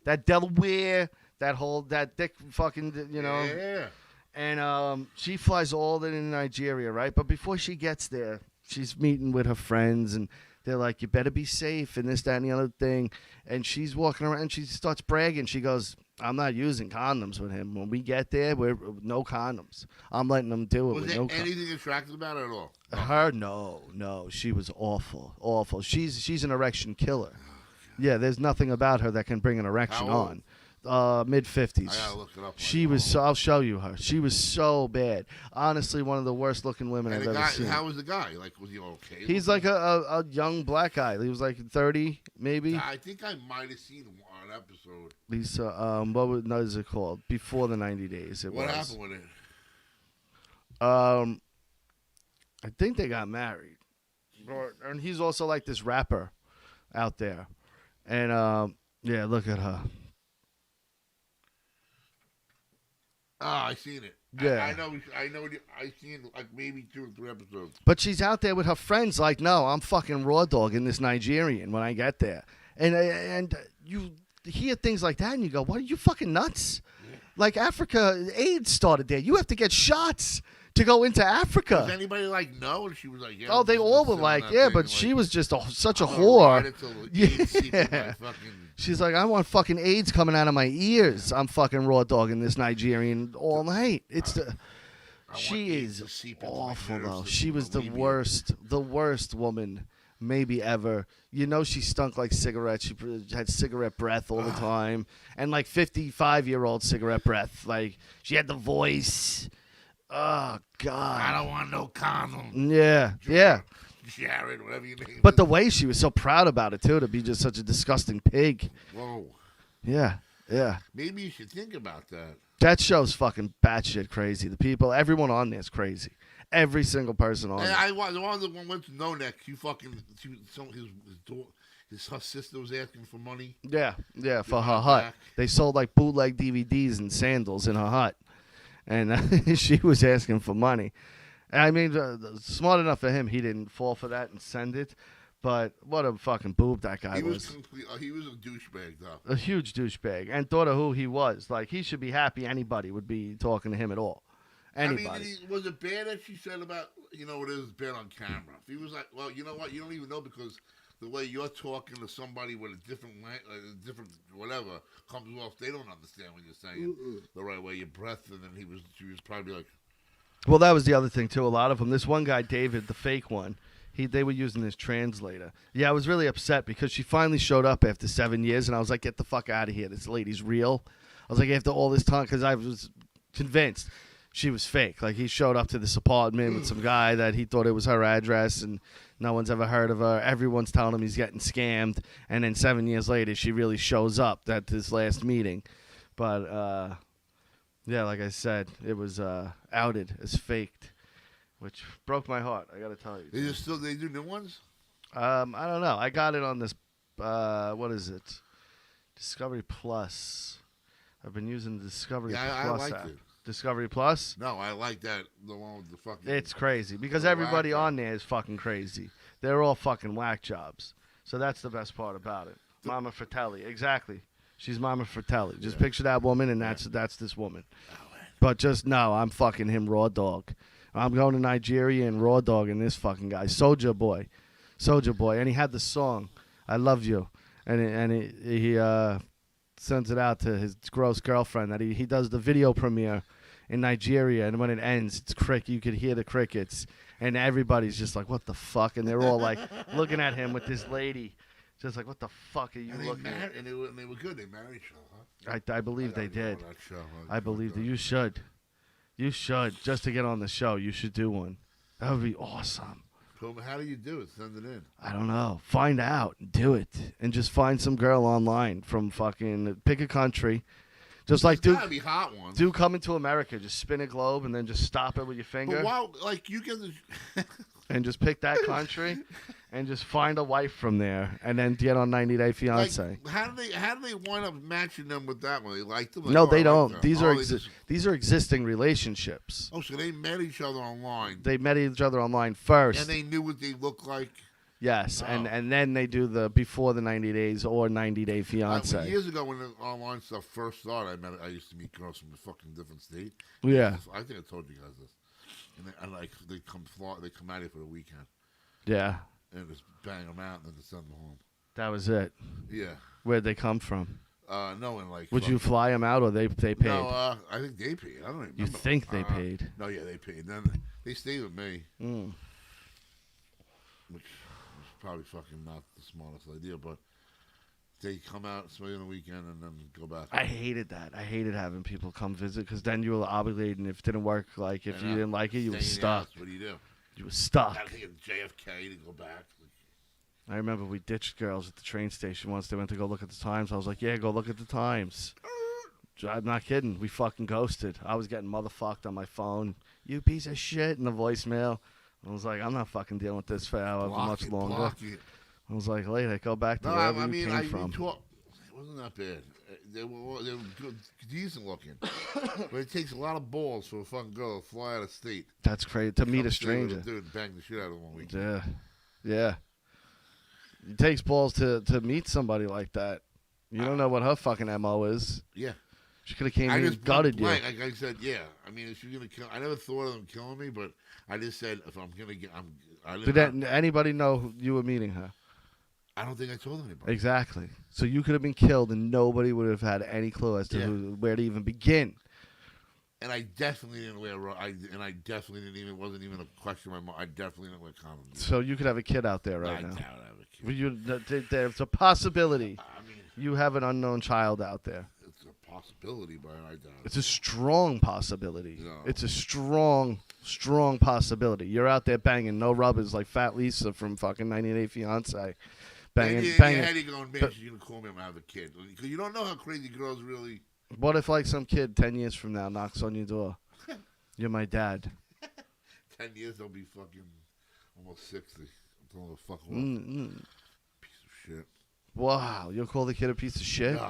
that Delaware, that thick fucking, Yeah. And she flies all the way to Nigeria, right? But before she gets there, she's meeting with her friends, and they're like, you better be safe, and this, that, and the other thing. And she's walking around, and she starts bragging. She goes, I'm not using condoms with him. When we get there, we're no condoms. I'm letting them do it Was with there no condoms. anything attractive about it at all? Her, no. She was awful. She's an erection killer. Yeah, there's nothing about her that can bring an erection How old? on. Mid-50s. I gotta look it up. She was so, I'll show you her. She was so bad. Honestly, one of the worst looking women And I've the ever guy, seen. how was the guy? Like, was he okay? He's like a young black guy. He was like 30, maybe. I think I might have seen one episode. Lisa, what is it called? Before the 90 days. What happened with it? I think they got married. And he's also like this rapper out there. And yeah, look at her. I seen it. Yeah. I know. I seen like maybe 2 or 3 episodes. But she's out there with her friends like, no, I'm fucking raw dogging this Nigerian when I get there. And you hear things like that and you go, what, are you fucking nuts? Like Africa, AIDS started there. You have to get shots to go into Africa. Does anybody like know? And she was like, yeah. Oh, they I'm all just were sitting like, on that yeah, thing but and, she like, was just such a I'm gonna whore. ride it till the AIDS seep in my fucking- She's like, I want fucking AIDS coming out of my ears. I'm fucking raw dogging this Nigerian all night. It's she AIDS is to seep into my awful nerves though. to She was the alleviate. worst woman maybe ever. She stunk like cigarettes. She had cigarette breath all the time, and like 55-year-old cigarette breath. Like she had the voice. Oh God. I don't want no condom. Yeah. Jared, whatever your name But is. the way she was so proud about it too, to be just such a disgusting pig. Whoa. Yeah. Maybe you should think about that. That show's fucking batshit crazy. The people, everyone on there's crazy. Every single person on And there. I was the one went to No Neck. Her sister was asking for money. Yeah, for her her hut. back. They sold like bootleg DVDs and sandals in her hut. And she was asking for money. I mean, smart enough for him, he didn't fall for that and send it. But what a fucking boob that guy He was was. he was a douchebag though. A huge douchebag. And thought of who he was. Like, he should be happy anybody would be talking to him at all. Anybody. I mean, was it bad that she said about, it is bad on camera? If he was like, well, you know what? You don't even know because the way you're talking to somebody with a different different whatever comes off, they don't understand what you're saying the right way. Your breath, and then she was probably like, Well, that was the other thing, too. A lot of them. This one guy, David, the fake one, they were using his translator. Yeah, I was really upset because she finally showed up after 7 years, and I was like, get the fuck out of here. This lady's real. I was like, after all this time, because I was convinced. she was fake. Like, he showed up to this apartment with some guy that he thought it was her address, and no one's ever heard of her. Everyone's telling him he's getting scammed. And then 7 years later, she really shows up at this last meeting. But, yeah, like I said, it was outed as faked, which broke my heart, I got to tell you. They do new ones? I don't know. I got it on this, what is it? Discovery Plus. I've been using the Discovery Plus I liked app. it. Discovery Plus? No, I like that. The one with the fucking... It's crazy because the everybody whack on there is fucking crazy. They're all fucking whack jobs. So that's the best part about it. Mama Fratelli. Exactly. She's Mama Fratelli. Just picture that woman, and that's this woman. But just no, I'm fucking him raw dog. I'm going to Nigeria and raw dog and this fucking guy. Soulja Boy. And he had the song, I Love You. And he sends it out to his gross girlfriend that he does the video premiere in Nigeria, and when it ends, you could hear the crickets, and everybody's just like, what the fuck? And they're all like looking at him with this lady, just like, what the fuck are you looking at? And they were good. They married each other, huh? I believe they did. That show, huh? I believe that you should. You should. Just to get on the show, you should do one. That would be awesome. So how do you do it? Send it in. I don't know. Find out. Do it. And just find some girl online from fucking, pick a country. Just like gotta be hot ones. do Coming to America. Just spin a globe and then just stop it with your finger. But wow, like you get the... And just pick that country and just find a wife from there and then get on 90 Day Fiance. Like, how do they wind up matching them with that one? They like them? Like, No, oh, they I don't. like These them. are Oh, they just- these are existing relationships. Oh, so they met each other online. They met each other online first. And they knew what they looked like. Yes, Oh. and then they do the before the 90 days or 90 Day Fiance. Years ago, when the online stuff first started, I used to meet girls from a fucking different state. Yeah. I think I told you guys this. And they come out here for the weekend Yeah, and just bang them out and then just send them home. that was it. Yeah. Where'd they come from? No, and like. Would you fly them out or they paid? No, I think they paid. I don't even remember. You think they paid? No, yeah, they paid. Then they stayed with me, which was probably fucking not the smartest idea, but they come out, stay on the weekend, and then go back. I hated that. I hated having people come visit because then you were obligated, and if it didn't work, like if you didn't like it, you were Stay in the house, stuck. What do you do? You were stuck. Got to take a JFK to go back. I remember we ditched girls at the train station once. They went to go look at the times. I was like, yeah, go look at the times. I'm not kidding. We fucking ghosted. I was getting motherfucked on my phone. You piece of shit in the voicemail. I was like, I'm not fucking dealing with this for however much longer. Block it. I was like, later, go back to wherever you came from. It wasn't that bad. They were good, decent looking, but it takes a lot of balls for a fucking girl to fly out of state. That's crazy. To meet a Come stay with stranger. Dude, and bang the shit out of one week. Yeah. Yeah. It takes balls to meet somebody like that. You don't know what her fucking MO is. Yeah. She could have came I in just and gutted you. blank. Like I said, yeah. I mean, if she's gonna kill, I never thought of them killing me, but I just said if I'm gonna get, Did anybody know you were meeting her? I don't think I told anybody. Exactly. So you could have been killed and nobody would have had any clue as to where to even begin. And I definitely didn't wear. I definitely didn't even. It wasn't even a question. I definitely didn't wear condoms. So you could have a kid out there right I now. doubt I have a kid. There's a possibility I mean, you have an unknown child out there. it's a possibility, but I doubt it. It's a strong possibility. No. It's a strong possibility. You're out there banging no rubbers like Fat Lisa from fucking 90 Day Fiance. Banging. In your head, you're going, man, she's gonna call me. I'm gonna have a kid because you don't know how crazy girls really. What if like some kid 10 years from now knocks on your door? You're my dad. 10 years, they'll be fucking almost 60. I'm telling them to fuck off. Piece of shit. Wow, you'll call the kid a piece of shit? No.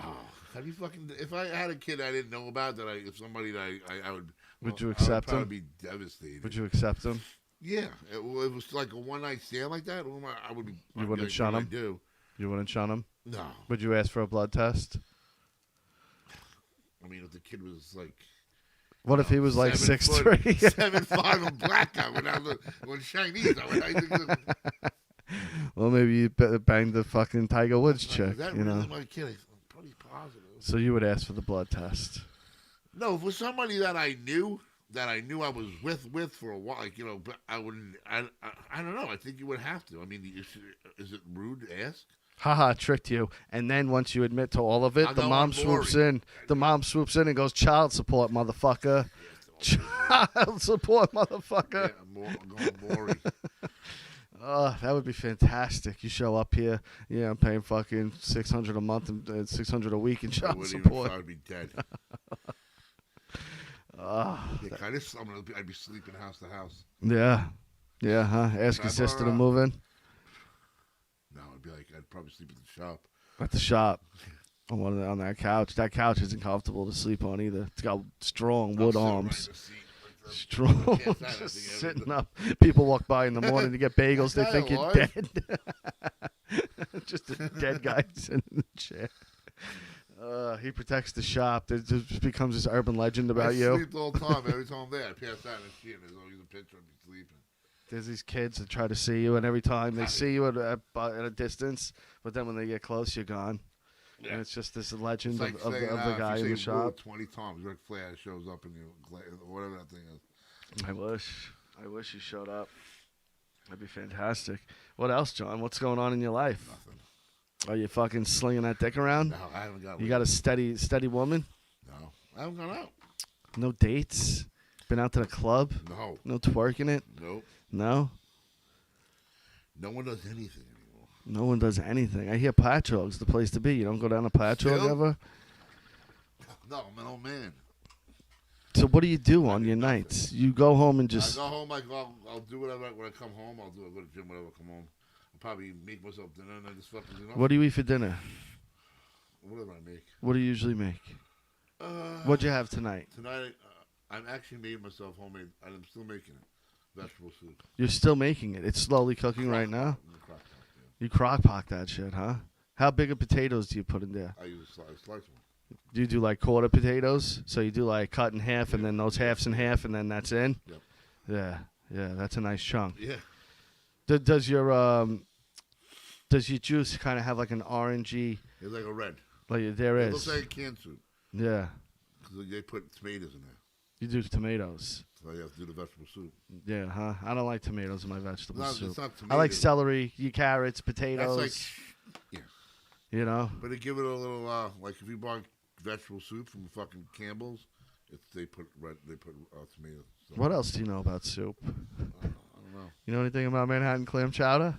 Have you fucking? If I had a kid I didn't know about, if somebody that I would. Would you I accept would him? probably be devastated. Would you accept him? Yeah, it was like a one night stand like that. I would be. You wouldn't shun him? Do. You wouldn't shun him? No. Would you ask for a blood test? I mean, if the kid was like. What if he was like 6'3"? 7'5" and black guy when Chinese. Well, maybe you banged the fucking Tiger Woods chick, Is that you know? really my kid? I'm pretty positive. So you would ask for the blood test. No, for somebody that I knew I was with for a while, like, you know, but I wouldn't. I don't know. I think you would have to. I mean, is it rude to ask? Haha, tricked you. And then once you admit to all of it, I'll the go mom on swoops board. in. The mom swoops in and goes, child support, motherfucker. Child support, motherfucker. I'm going Maury. Oh, that would be fantastic. You show up here, yeah, I'm paying fucking $600 a month and $600 a week in I child wouldn't even support. try to be dead. I'd be sleeping house to house. Yeah, huh? Ask your sister to move in No, I'd probably sleep at the shop. at the shop. On that couch. That couch isn't comfortable to sleep on either. It's got strong wood arms. Strong, just sitting up. People walk by in the morning to get bagels. They think you're dead. Just a dead guy sitting in the chair. He protects the shop. It just becomes this urban legend about you. I sleep all the time. Every time I'm there, I pass out and shit. There's always a picture of me sleeping. There's these kids that try to see you, and every time they see you at a distance, but then when they get close, you're gone. Yeah. And it's just this legend It's like of the guy in the shop. 20 times, Ric Flair shows up in you, whatever that thing is. I wish he showed up. That'd be fantastic. What else, John? What's going on in your life? Nothing. Are you fucking slinging that dick around? No, I haven't got. You got a steady woman? No, I haven't gone out. No dates? Been out to the club? No. No twerking it? Nope. No? No one does anything anymore. No one does anything. I hear Patchogue's the place to be. You don't go down to Patchogue Still? ever? No, I'm an old man. So what do you do on your nights? You go home and I just... go home, I'll do whatever. When I come home, I'll go to the gym, whatever, come home. I'll probably make myself dinner and then just fucking, What do you eat for dinner? Whatever I make. What do you usually make? What'd you have tonight? Tonight, I'm actually made myself homemade, and I'm still making it. Vegetable soup. You're still making it. It's slowly cooking right now? You crock pot that shit, huh? How big of potatoes do you put in there? I use a slice one. Do you do like quarter potatoes? So you do like cut in half and then those halves in half and then that's in? Yep. Yeah, that's a nice chunk. Yeah. Does your juice kind of have like an orangey? It's like a red. Like there It is. looks like canned soup. Yeah. Because they put tomatoes in there. You do tomatoes. So you have to do the vegetable soup. Yeah, huh? I don't like tomatoes in my vegetable soup. It's not I like tomatoes. celery, carrots, potatoes. That's like, yeah. You know? But they give it a little, like if you buy vegetable soup from fucking Campbell's, they put tomatoes. So. What else do you know about soup? I don't know. You know anything about Manhattan clam chowder?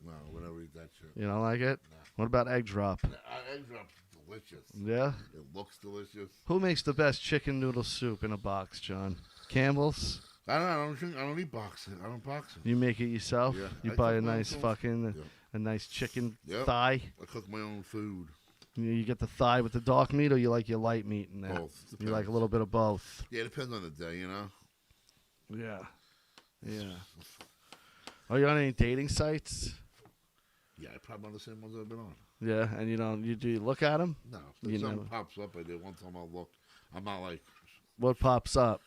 No, we never eat that shit. You don't like it? Nah. What about egg drop? Egg drop's delicious. Yeah? It looks delicious. Who makes the best chicken noodle soup in a box, John? Campbell's? I don't eat boxing. I don't box it. You make it yourself? Yeah. You I buy a cook my own nice food. fucking, Yeah. a nice chicken Yep. thigh? I cook my own food. You get the thigh with the dark meat or you like your light meat in there? Both. You like a Depends. little bit of both? Yeah, it depends on the day, you know? Yeah. Are you on any dating sites? Yeah, I probably on the same ones I've been on. Yeah, and do you look at them? No, if You something never- pops up, I did one time I'll look. I'm not like What pops up?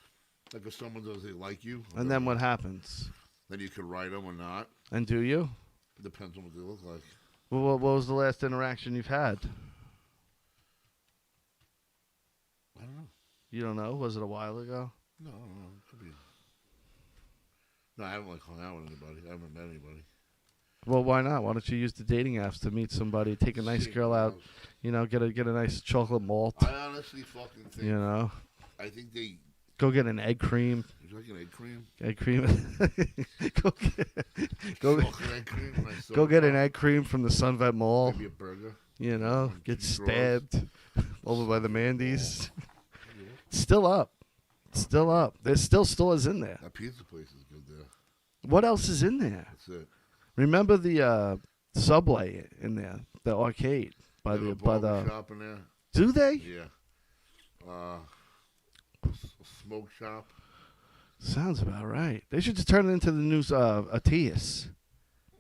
if someone does they like you, And then what happens? then you could write them or not. And do you? It depends on what they look like. Well, what was the last interaction you've had? I don't know. You don't know? Was it a while ago? No, I don't know. It could be. No, I haven't like hung out with anybody. I haven't met anybody. Well, why not? Why don't you use the dating apps to meet somebody, take a nice Shit, girl out, get a nice chocolate malt, I honestly fucking think. I think they. Go get an egg cream. Would you like an egg cream? Egg cream. go Fucking egg cream. when I saw go it. get an egg cream from the Sunvet Mall. Maybe a burger. Get Drawers. stabbed over by the Mandy's. It's still up. It's still up. There's still stores in there. That pizza place is good there. What else is in there? That's it. Remember the Subway in there, the arcade They have a barber shop in there. Do they? Yeah. Smoke shop. Sounds about right. They should just turn it into the new Atias.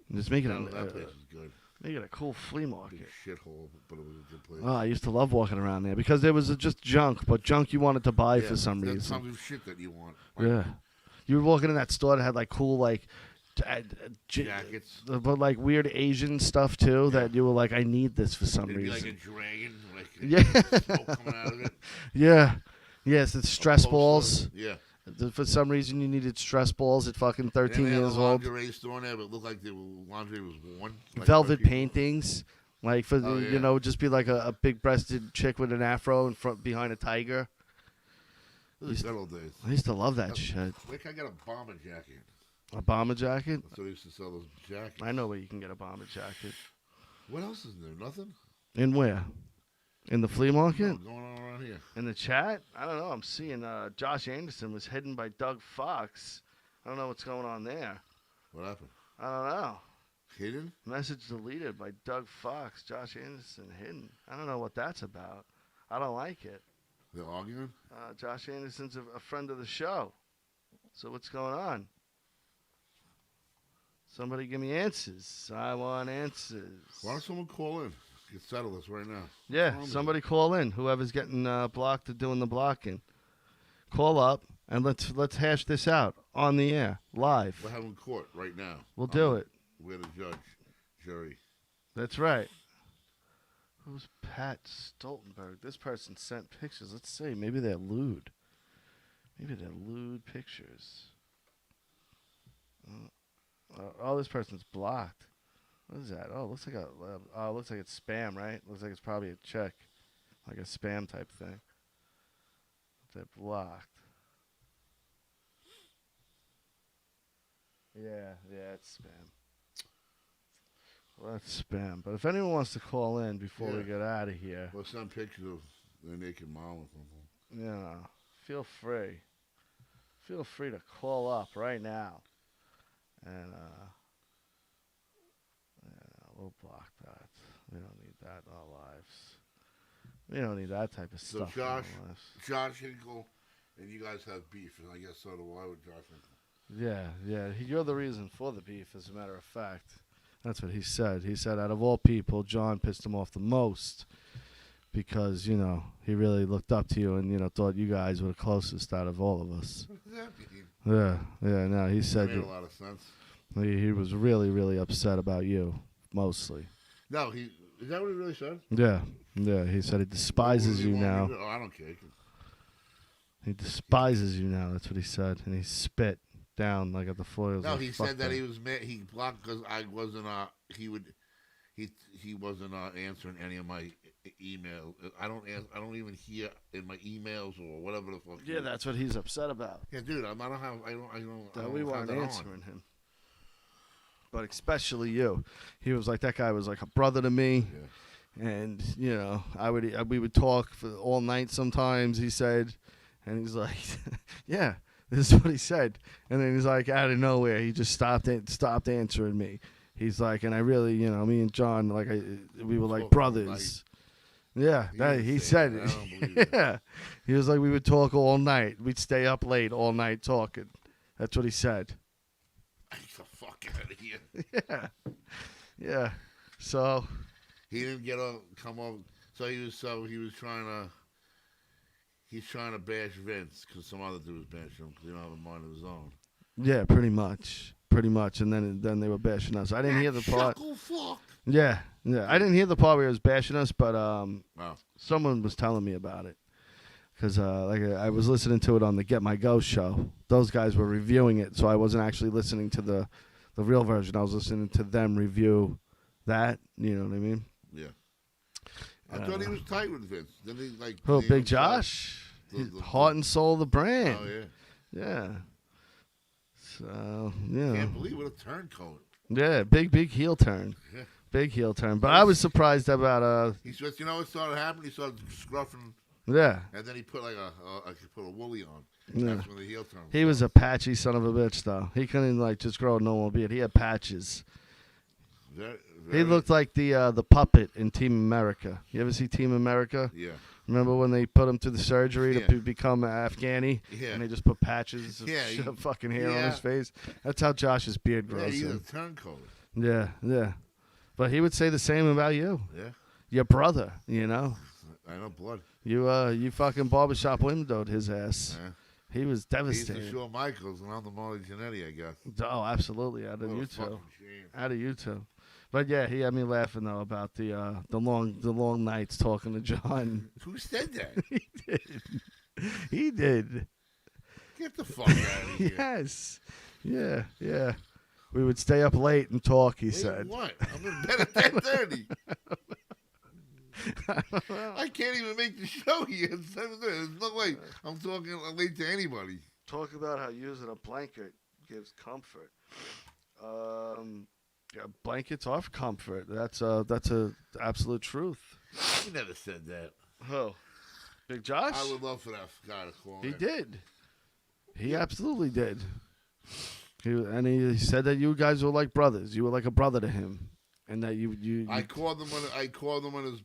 And just make it That place is good. make it a cool flea Big market. shithole, but it was a good place. Oh, I used to love walking around there because there was just junk, but junk you wanted to buy Yeah, for some that's reason. some shit that you want. Yeah. You were walking in that store that had like cool Jackets. but like weird Asian stuff too that you were like, I need this for some It'd be reason. like a dragon, like Yeah. smoke coming out of it. Yeah. Yes, it's stress A balls. poster. Yeah. For some reason, you needed stress balls at fucking 13 And they had years a old. lingerie store in there, but it looked like the lingerie was worn. Like Velvet by people. paintings, like for Oh, yeah. just be like a big-breasted chick with an afro in front behind a tiger. Those good old days. I used to love that shit. Where can I get a bomber jacket? A bomber jacket? So they used to sell those jackets. I know where you can get a bomber jacket. What else is there? Nothing? In where? In the flea market? What's going on around here? In the chat? I don't know. I'm seeing Josh Anderson was hidden by Doug Fox. I don't know what's going on there. What happened? I don't know. Hidden? Message deleted by Doug Fox. Josh Anderson hidden. I don't know what that's about. I don't like it. They're arguing? Josh Anderson's a friend of the show. So what's going on? Somebody give me answers. I want answers. Why don't someone call in? You can settle this right now. Yeah, somebody call in. Whoever's getting blocked or doing the blocking. Call up and let's hash this out on the air, live. We're having court right now. We'll do it. We're the judge, jury. That's right. Who's Pat Stoltenberg? This person sent pictures. Let's see. Maybe they're lewd. Maybe they're lewd pictures. Oh, this person's blocked. What is that? Oh, it looks like looks like it's spam, right? Looks like it's probably a check, like a spam type thing. They're blocked. Yeah, it's spam. Well, that's spam. But if anyone wants to call in before we get out of here, Well, send pictures of their naked mom or something. feel free. Feel free to call up right now. And we'll block that. We don't need that in our lives. We don't need that type of So stuff in our Josh, lives. Josh Hinkle, and you guys have beef, and I guess so do I with Josh Hinkle. Yeah. You're the reason for the beef, as a matter of fact. That's what he said. He said out of all people, John pissed him off the most because, he really looked up to you and, thought you guys were the closest out of all of us. What does that mean? Yeah. No, he said That made a lot of sense. he was really, really upset about you, mostly. No, is that what he really said? Yeah. He said he despises What do you want me now. to do? Oh, I don't care. He despises you now. That's what he said, and he spit down like at the floor. No, like, he "Fuck said that that." he was mad. He blocked because I wasn't. He wasn't answering any of my emails. I don't even hear in my emails or whatever the fuck. Yeah, that's what he's upset about. Yeah, dude. I don't have. I don't. That I we don't weren't have that answering him. But especially you. He was like, that guy was like a brother to me. Yeah. And, we would talk for all night sometimes, he said. And he's like, yeah, this is what he said. And then he's like, out of nowhere, he just stopped answering me. He's like, and I really, me and John, like, we were like brothers. Yeah, he said that. it. I don't believe it. Yeah. He was like, we would talk all night. We'd stay up late all night talking. That's what he said. Get the fuck out of here. Yeah. So He didn't come over. So he was trying to bash Vince because some other dude was bashing him because he don't have a mind of his own. yeah, pretty much. And then they were bashing us. I didn't hear the part. Fuck. Yeah. I didn't hear the part where he was bashing us, but Wow. someone was telling me about it. Because I was listening to it on the Get My Go show. Those guys were reviewing it, so I wasn't actually listening to the real version. I was listening to them review that. You know what I mean? Yeah. I thought he was tight with Vince. Didn't he like? Oh, name Big himself? Josh. He's heart and soul of the brand. Oh yeah. Yeah. So yeah. Can't believe what a turncoat. Yeah, big heel turn. Yeah. Big heel turn. But I was surprised about He said, what started happening? He started scruffing, yeah. and then he put put a woolly on. Yeah. That's when the heel turned. He was a patchy son of a bitch though. He couldn't just grow a normal beard. He had patches. He looked like the puppet in Team America. You ever see Team America? Yeah. Remember when they put him through the surgery Yeah. to become Afghani? Yeah. And they just put patches of Yeah, shove fucking hair on yeah. his face? That's how Josh's beard Yeah, grows. he's a in. turncoat. Yeah. But he would say the same about you. Yeah. Your brother, I know blood. You fucking barbershop windowed his ass. Yeah. He was He's devastated. the Shawn Michaels, and I'm the Molly Jannetty, I guess. Oh, absolutely. Out of What a you two. fucking shame. Out of you two. But yeah, he had me laughing though about the long nights talking to John. Who said that? He did. Get the fuck out of here. Yes. Yeah. We would stay up late and talk, he Wait, said. what? I'm in bed at 10:30. I can't even make the show yet. There's no way I'm talking late to anybody. Talk about how using a blanket gives comfort. Yeah, blankets are comfort. That's a absolute truth. You never said that. Oh, Big Josh? I would love for that guy to call He in. did. He absolutely did. He said that you guys were like brothers. You were like a brother to him, and that you I called him when his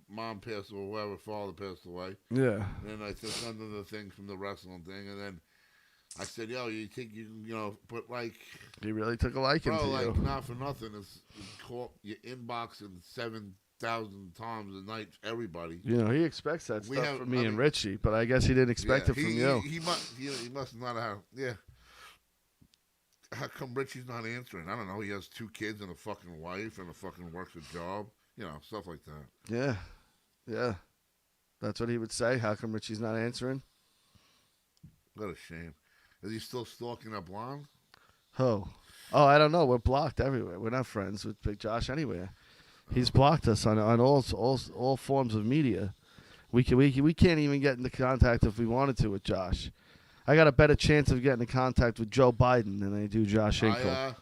mom passed or whoever father passed away. yeah. And I said send him the thing from the wrestling thing, and then I said, "Yo, you think you can, but like, He really took a liking bro, to like you. not for nothing, it's call your inbox in 7,000 times a night. Everybody, He expects that We stuff have- from me I and mean- Richie, but I guess he didn't expect it from you. He must not have. Yeah. How come Richie's not answering? I don't know. He has 2 kids and a fucking wife and a fucking works a job. Stuff like that. Yeah. That's what he would say. How come Richie's not answering? What a shame. Is he still stalking that blonde? Oh, I don't know. We're blocked everywhere. We're not friends with Big Josh anywhere. He's blocked us on all forms of media. We can't even get into contact if we wanted to with Josh. I got a better chance of getting in contact with Joe Biden than I do Josh Hinkle.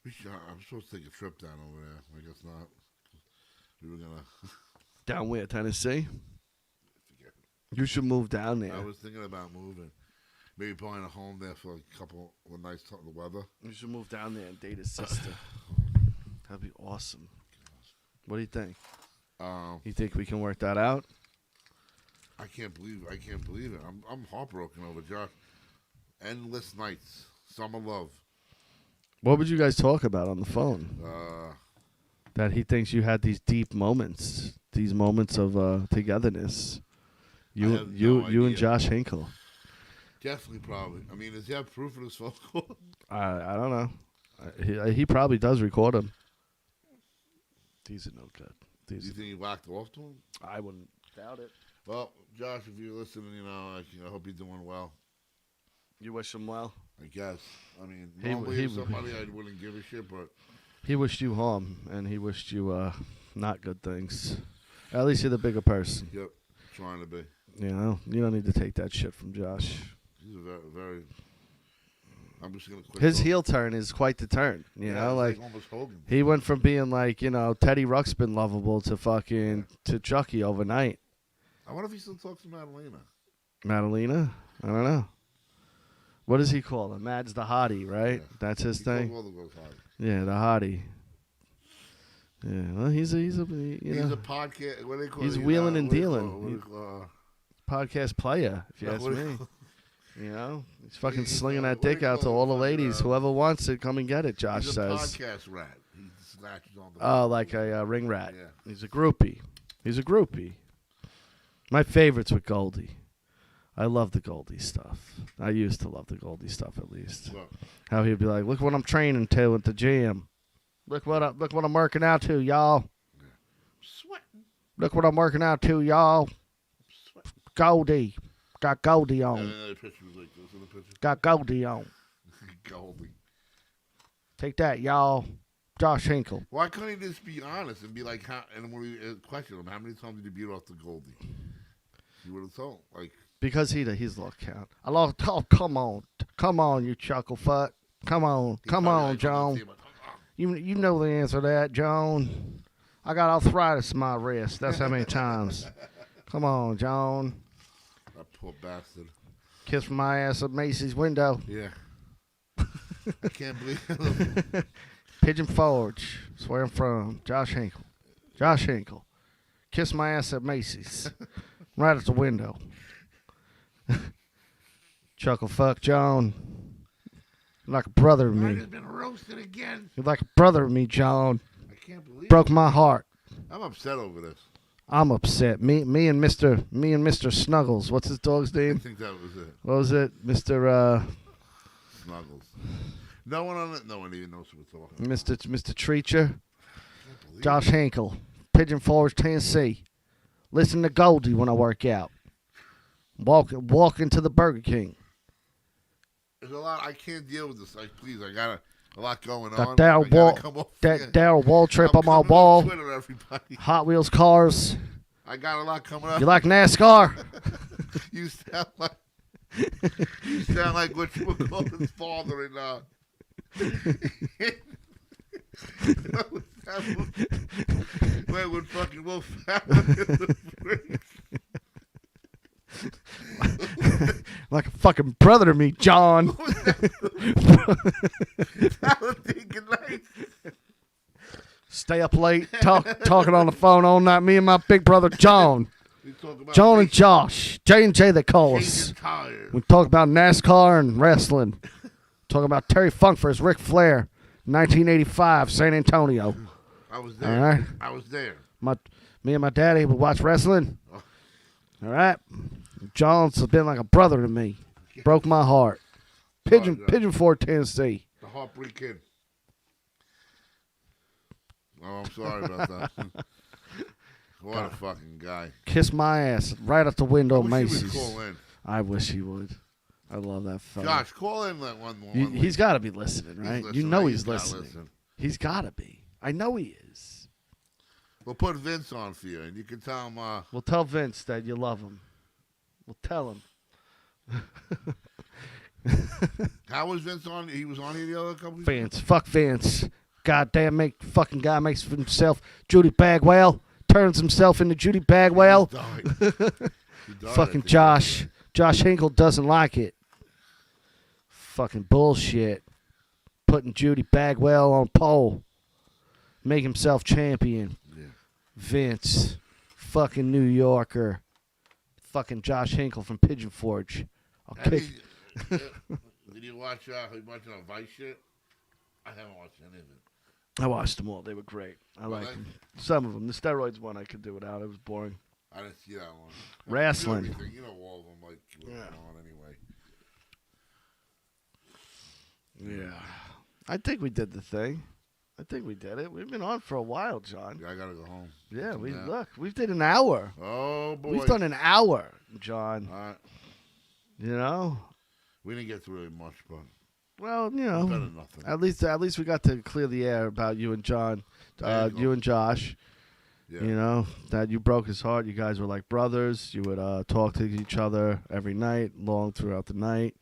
I'm supposed to take a trip down over there. I guess not. We were gonna. Down where, Tennessee? Forget. You should move down there. I was thinking about moving. Maybe buying a home there for a couple of nights to the weather. You should move down there and date his sister. That'd be awesome. What do you think? You think we can work that out? I can't believe it. I'm heartbroken over Josh. Endless nights, summer love. What would you guys talk about on the phone? That he thinks you had these deep moments, these moments of togetherness. You have no and idea. Josh Hinkle. Definitely, probably. I mean, does he have proof of this phone call? I don't know. He probably does record them. These are no good. Do you think he whacked off to him? I wouldn't doubt it. Well, Josh, if you're listening, I hope you're doing well. You wish him well. I guess. I mean, He- normally he- if somebody I wouldn't give a shit, but He wished you harm, and he wished you not good things. At least you're the bigger person. yep, trying to be. You don't need to take that shit from Josh. He's a very, very. I'm just gonna quit. His talking. heel turn is quite the turn. You Yeah, know, it's like almost Hogan. he went from being like Teddy Ruxpin lovable to fucking to Chucky overnight. I wonder if he still talks to Madalena. Madalena, I don't know. What does he call him? Mad's the hottie, right? Yeah. That's his He calls thing. all the girls hot. Yeah, the hottie. Yeah, well, he's a He's a podcast. What do they call He's it? wheeling and What do they dealing. call it? What do they call it? podcast player, if you No, ask what do me. you- He's fucking He's, slinging that what do dick they out to call it? all the Fucking, ladies. Whoever wants it, come and get it, Josh He's a says. podcast rat. He slashes on the. Oh, like a ring rat. Yeah. He's a groupie. My favorite's with Goldie. I love the Goldie stuff. I used to love the Goldie stuff at least. Well, How he'd be like, "Look what I'm training to at the gym. Look what I'm working out to, y'all. sweating. Look what I'm working out to, y'all. Goldie, got Goldie And on. then the picture was like this in the picture. Got Goldie on. Goldie. Take that, y'all. Josh Hinkle. Why couldn't he just be honest and be like, how, and when we questioned him, how many times did you beat off the Goldie? You would have told. Like, Because he's lost count. I lost. Oh, come on, you chuckle fuck. Come on, Joan. You know the answer to that, Joan. I got arthritis in my wrist. That's how many times. Come on, Joan. That poor bastard. Kiss my ass at Macy's window. Yeah. I can't believe it. Pigeon Forge. That's where I'm from. Josh Hinkle. Kiss my ass at Macy's. Right at the window. Chuckle fuck, Joan. You're like a brother to me. I've been roasted again. You're like a brother to me, Joan. I can't believe it. Broke my heart. I'm upset over this. I'm upset. Me and Mr. Snuggles. What's his dog's I name? think that was it. What was it? Mr. Snuggles. No one even knows what we're talking Mr. Treacher. about. Josh Hinkle. Pigeon Forge, Tennessee. Listen to Goldie when I work out. Walk into the Burger King. There's a lot. I can't deal with this. Like, please, I gotta. a lot going Got on. Daryl I gotta Wall, come off Daryl Wall trip I'm on my coming wall. Twitter, everybody. Hot Wheels cars. I got a lot coming up. You like NASCAR? You sound like what you would call his father in Wait, when fucking Will Ferrell in the bridge. Like a fucking brother to me, John. Talladega Nights. Stay up late, talking on the phone all night. Me and my big brother John. We talk about John and Josh. J&J they call us. changing tires. We talk about NASCAR and wrestling. Talk about Terry Funk versus Ric Flair, 1985, San Antonio. I was there. All right. I was there. Me and my daddy would watch wrestling. All right. John's been like a brother to me. Broke my heart. Pigeon Forge, Tennessee. The Heartbreak Kid. Oh, I'm sorry about that. What a fucking guy. Kiss my ass right out the window, I wish he would Macy's. call in. I wish he would. I love that fella. Josh, call in that one. He's got to be listening, right? You know he's listening. Listen. He's got to be. I know he is. We'll put Vince on for you, and you can tell him. We'll tell Vince that you love him. We'll tell him. How was Vince on? He was on here the other couple of Vince. Fuck Vince. Goddamn fucking guy makes for himself Judy Bagwell. Turns himself into Judy Bagwell. He died. He died, I Fucking think. Josh. Josh Hinkle doesn't like it. Fucking bullshit. Putting Judy Bagwell on pole. Make himself champion. Yeah. Vince. Fucking New Yorker. Fucking Josh Hinkle from Pigeon Forge. I'll kick. Did you watch? You watching a Vice shit? I haven't watched any of it. I watched them all. They were great. I Well, liked them. Some of them. The steroids one I could do without. It was boring. I didn't see that one. Wrestling. You know everything. You know all of them, like what's going on anyway. Yeah. I think we did the thing. I think we did it. We've been on for a while, John. Yeah, I gotta go home. Yeah, we Yeah. look. We've did an hour. Oh boy. We've done an hour, John. All right. You know. We didn't get through really much, but Well, you better know. than nothing. At least we got to clear the air about you and John, There you go. you and Josh. Yeah. You know that you broke his heart. You guys were like brothers. You would talk to each other every night, long throughout the night.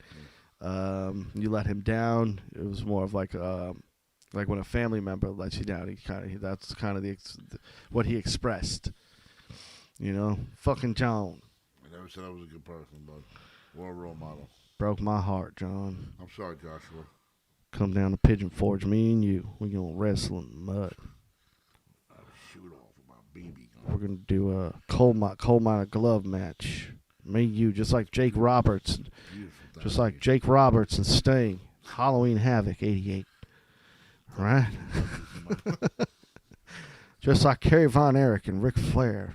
You let him down. It was more of like when a family member lets you down. That's kind of what he expressed. You know, fucking John I never said I was a good person, but or a role model. broke my heart, John. I'm sorry, Joshua. Come down to Pigeon Forge, me and you. We gonna wrestle in the mud. I would shoot off with my BB gun. We're gonna do a coal miner glove match. Me and you, just like Jake Roberts, Beautiful thing. just like Jake Roberts and Sting. Halloween Havoc '88. Right? Just like Kerry Von Erich and Ric Flair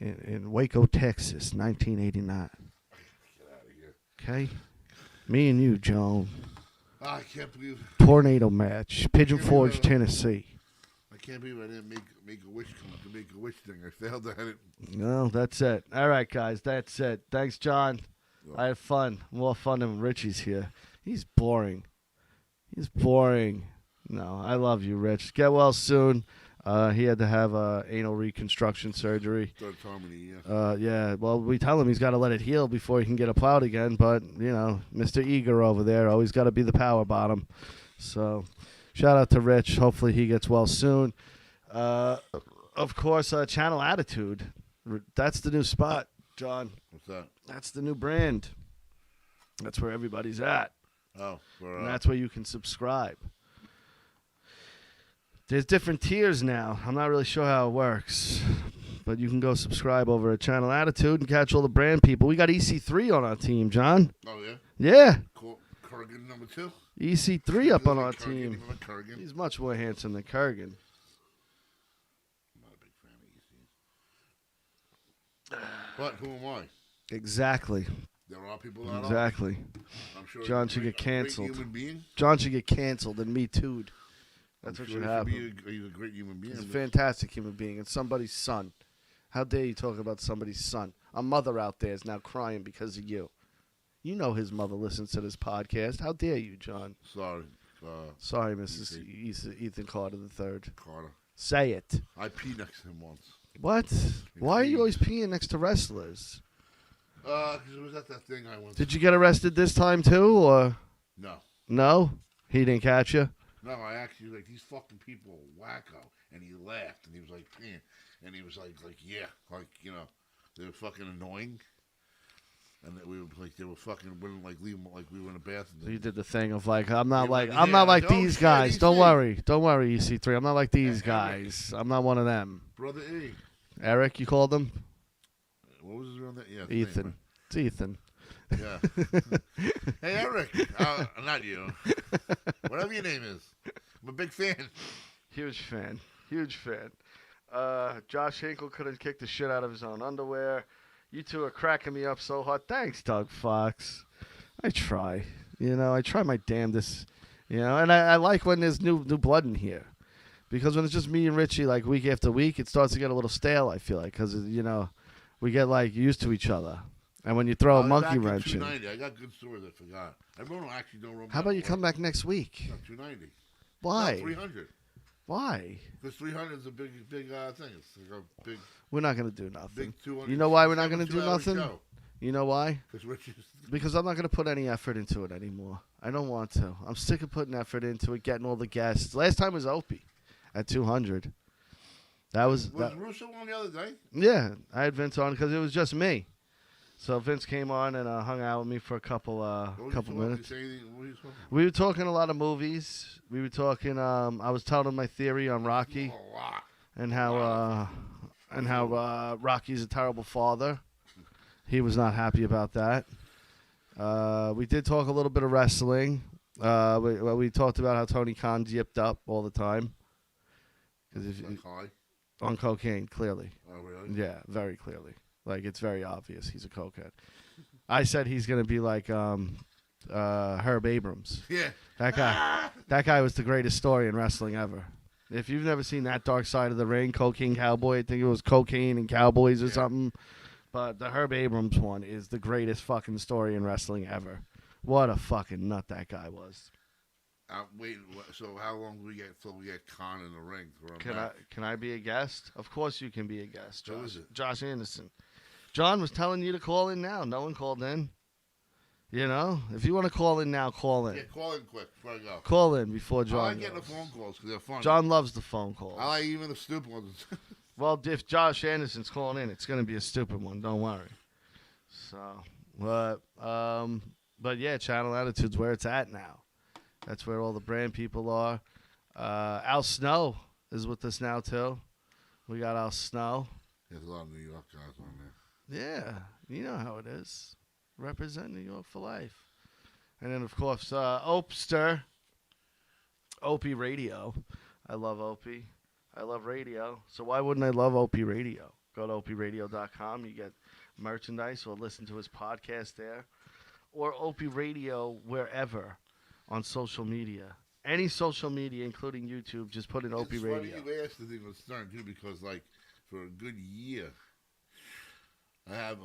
in Waco, Texas, 1989. Get out of here. Okay? Me and you, Joan. I can't believe. Tornado match. Pigeon Forge, Tennessee. I can't believe I didn't make a wish come to make a wish thing. I failed at it. No, that's it. All right, guys, that's it. Thanks, John. I had fun. More fun than Richie's here. He's boring. He's boring. No, I love you, Rich. Get well soon. He had to have anal reconstruction surgery. Third harmony, yeah. Yeah, well, we tell him he's got to let it heal before he can get applaud again. But, you know, Mr. Eager over there, always got to be the power bottom. So, shout out to Rich. Hopefully he gets well soon. Of course, Channel Attitude. That's the new spot, John. What's that? That's the new brand. That's where everybody's at. Oh, for, And that's where you can subscribe. There's different tiers now. I'm not really sure how it works. But you can go subscribe over at Channel Attitude and catch all the brand people. We got EC3 on our team, John. oh yeah. Yeah. Kurgan number 2. EC3 up on our Kurgan, team. you like Kurgan? He's much more handsome than Kurgan. I'm not a big fan of EC. But who am I? Exactly. There are people that are. Exactly. I'm sure John he's a should great- get canceled. A great human being. John should get canceled and Me Too'd. That's I'm what sure should he happen. He's a great human being. He's a fantastic human being and somebody's son. How dare you talk about somebody's son? A mother out there is now crying because of you. You know his mother listens to this podcast. How dare you, John? Sorry. Sorry, Mrs. Ethan Carter III. Carter. Say it. I peed next to him once. What? Why are you always peeing next to wrestlers? Because it was at that thing I went Did you get arrested this time too, or No. no? He didn't catch you. No, I actually, like, these fucking people are wacko. And he laughed, and he was like, peeing. And he was like, yeah. Like, you know, they were fucking annoying. And that we were like, they were fucking, wouldn't like leave them like we were in a bathroom. So you did the thing of like, I'm not like don't these shit, guys. EC. Don't worry, EC3. I'm not like these guys. I'm not one of them. Brother E. Eric, you called him? What was his real name? Yeah, his Ethan. name, It's Ethan. right? Yeah. Hey, Eric. Not you. Whatever your name is. I'm a big fan. Huge fan. Josh Hinkle couldn't kick the shit out of his own underwear. You two are cracking me up so hard. Thanks, Doug Fox. I try. I try my damnedest. And I like when there's new blood in here. Because when it's just me and Richie, like, week after week, it starts to get a little stale, I feel like. Because, we get, like, used to each other. And when you throw a monkey wrench in. 290. I got good stories I forgot. I actually don't remember. How about you come back next week? No, 290. Why? No, 300. Why? Because 300 is a big thing. It's like a big. We're not going to do nothing. Big 200. You know why we're not going to do 2-hour nothing? show. You know why? Richie's. Because I'm not going to put any effort into it anymore. I don't want to. I'm sick of putting effort into it, getting all the guests. Last time was Opie at 200. Was Russo on the other day? Yeah, I had Vince on because it was just me. So Vince came on and hung out with me for a couple minutes. We were talking a lot of movies. We were talking. I was telling him my theory on Rocky and how Rocky's a terrible father. He was not happy about that. We did talk a little bit of wrestling. We talked about how Tony Khan's yipped up all the time. On cocaine, clearly. Oh, really? Yeah, very clearly. Like, it's very obvious he's a cokehead. I said he's going to be like Herb Abrams. Yeah. That guy was the greatest story in wrestling ever. If you've never seen that Dark Side of the Ring, Cocaine Cowboy, I think it was Cocaine and Cowboys or something. But the Herb Abrams one is the greatest fucking story in wrestling ever. What a fucking nut that guy was. Wait, so how long do we get till we get Khan in the ring? Can I be a guest? Of course you can be a guest. Who is it? Josh Anderson. John was telling you to call in now. No one called in. If you want to call in now, call in. Yeah, call in quick before I go. Call in before John I like getting the goes. phone calls because they're fun. John loves the phone calls. I like even the stupid ones. Well, if Josh Anderson's calling in, it's going to be a stupid one. Don't worry. So, but yeah, Channel Attitude's where it's at now. That's where all the brand people are. Al Snow is with us now, too. We got Al Snow. There's a lot of New York guys on there. Yeah, you know how it is. Represent New York for life. And then, of course, Opster. Opie Radio. I love Opie. I love radio. So why wouldn't I love Opie Radio? Go to opieradio.com. You get merchandise or listen to his podcast there. Or Opie Radio wherever on social media. Any social media, including YouTube, just put in Opie Radio. It's funny you asked the thing with Stern, too, because, like, for a good year, I have...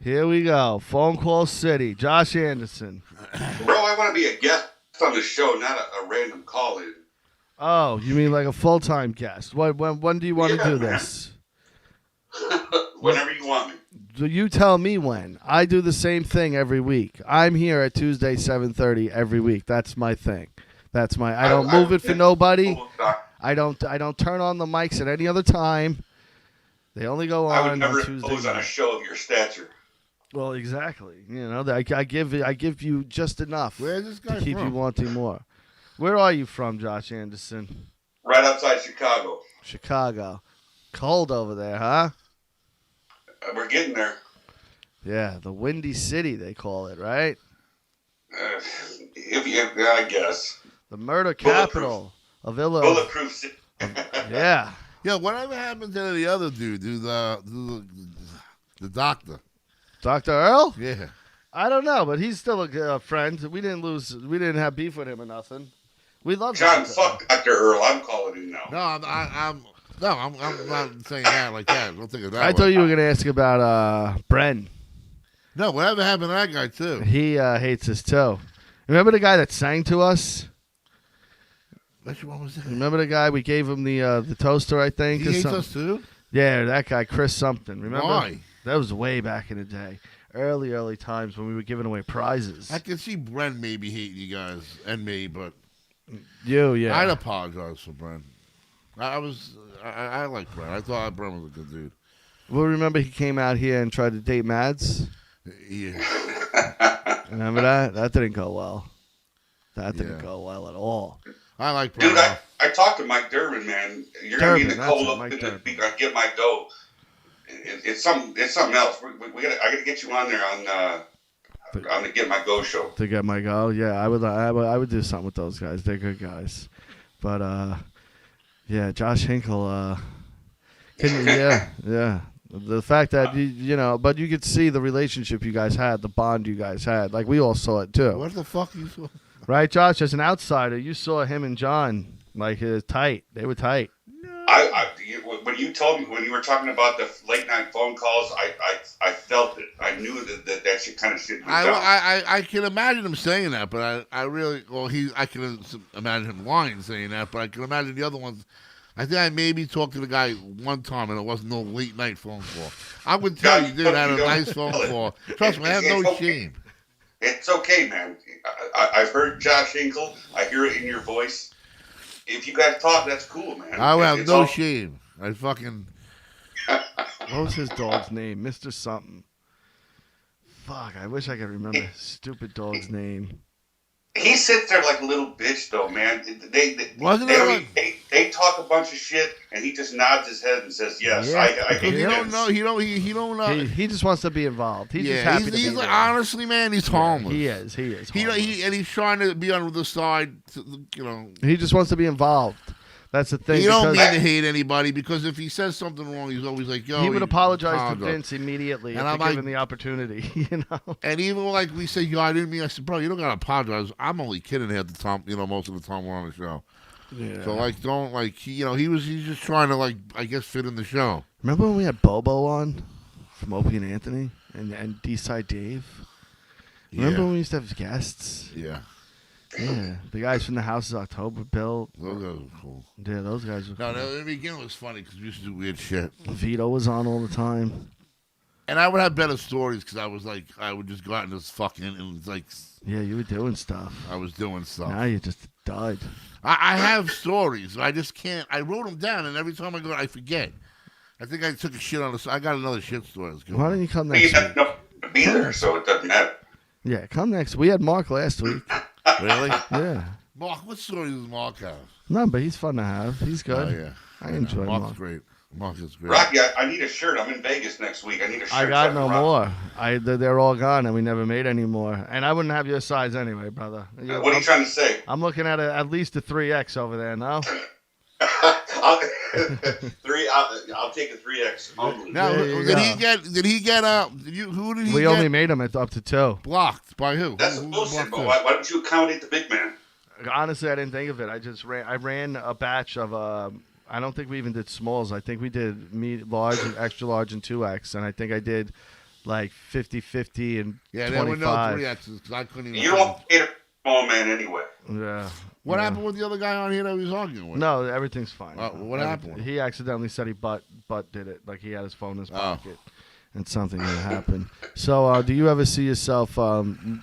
Here we go. Phone call city. Josh Anderson. Bro, I want to be a guest on the show, not a random call-in. Oh, you mean like a full-time guest? When do you want to do this? Whenever you want me. So you tell me when. I do the same thing every week. I'm here at Tuesday 7:30 every week. That's my thing. I don't move it for nobody. I don't turn on the mics at any other time. They only go on I would never Tuesday. impose on a show of your stature. Well, exactly. I give you just enough Where's this guy to keep from? you wanting more. Where are you from, Josh Anderson? Right outside Chicago. Chicago. Cold over there, huh? We're getting there. Yeah, the Windy City, they call it, right? I guess. The murder capital of Illinois. Bulletproof city. Yeah. Yeah, whatever happened to the other dude, the doctor? Dr. Earl? Yeah. I don't know, but he's still a friend. We didn't have beef with him or nothing. We love John, Dr. fuck Dr. Earl. I'm calling him now. No, I'm not saying that like that. Don't think of that. I thought you were gonna ask about Bren. No, whatever happened to that guy too? He hates us too. Remember the guy that sang to us? Which one was that? Remember the guy we gave him the toaster? I think. He or hates something? us too. Yeah, that guy, Chris something. Remember? Why? That was way back in the day. Early times when we were giving away prizes. I can see Bren maybe hating you guys and me, but Yeah. I'd apologize for Bren. I like Bren. I thought Bren was a good dude. Well, remember he came out here and tried to date Mads? Yeah. Remember that? That didn't go well. That didn't Yeah. go well at all. I like Bren. Dude, I talked to Mike Durbin, man. You're going to be in the Durbin, cold that's it, up Mike in the Durbin. week. I get my dough. It's something else. I got to get you on there on the Get My Go show. To get my go, yeah, I would do something with those guys. They're good guys, but yeah, Josh Hinkle, yeah. The fact that you know, but you could see the relationship you guys had, the bond you guys had. Like we all saw it too, What the fuck you saw? right, Josh? As an outsider, you saw him and John like tight. They were tight. When you told me, when you were talking about the late night phone calls, I felt it. I knew that shit kind of shit was down. I can imagine him saying that, but I really, I can imagine him lying saying that, but I can imagine the other ones. I think I maybe talked to the guy one time, and it wasn't no late night phone call. I would tell you, dude, I had a nice phone call. Trust me, I have no shame. It's okay, man. I've heard Josh Hinkle. I hear it in your voice. If you guys talk, that's cool, man. I have It's no all- shame. I fucking. What was his dog's name? Mr. Something. Fuck, I wish I could remember his stupid dog's name. He sits there like a little bitch, though, man. Wasn't they, it don't like- even- they talk a bunch of shit, and he just nods his head and says, "Yes, Yeah, I Because hear you this." don't know. He don't know. He just wants to be involved. He's just yeah, happy to he's be like, there. honestly, man, he's homeless. He is. He And he's trying to be on the side. You know, He just wants to be involved. That's the thing. you don't because mean to hate anybody because if he says something wrong, he's always like, "Yo." he would apologize to apologize. Vince immediately And if I'm given like- the opportunity. You know. And even like we say, "Yo, I didn't mean." I said, "Bro, you don't gotta apologize. I'm only kidding half the time. You know, most of the time we're on the show. Yeah. So like, don't like. He's just trying to like, I guess, fit in the show. Remember when we had Bobo on from Opie and Anthony and D-Side Dave? Remember Yeah. when we used to have guests? Yeah, Yeah, the guys from the Houses October, Bill. those guys are cool. Yeah, those guys were. No, cool. no, in the beginning it was funny because we used to do weird shit. Vito was on all the time. And I would have better stories because I was like, I would just go out and just fucking, and it's like, Yeah, you were doing stuff. I was doing stuff. Now you just died. I have stories. I just can't. I wrote them down, and every time I go, I forget. I think I took a shit on this. I got another shit story. That's good. Why don't you come But you next have week? no to be there, so it doesn't matter. Yeah, come next. We had Mark last week. Really? Yeah. Mark, what story does Mark have? No, but he's fun to have. He's good. Oh, yeah. I enjoy Mark's Mark. great. Mark is great. Rocky, I need a shirt. I'm in Vegas next week. I need a shirt. I got so no can rock. more. They're all gone, and we never made any more. And I wouldn't have your size anyway, brother. What are you trying to say? I'm looking at at least a 3X over there, no? I'll take a 3X only. Now, There you did go. he get? Did he get? Who did he We get? only made them up to 2. Blocked by who? That's Who bullshit, blocked but who? why don't you accommodate the big man? Honestly, I didn't think of it. I ran a batch of I don't think we even did smalls. I think we did large, and extra large, and 2X, and I think I did like 50-50 and Yeah, there were no 25. 3Xs because I couldn't even. You don't hate a small man anyway. Yeah. What Yeah. happened with the other guy on here that we was arguing with? No, everything's fine. What happened? He accidentally said he butt did it. Like he had his phone in his Oh. pocket, and something had happened. So, do you ever see yourself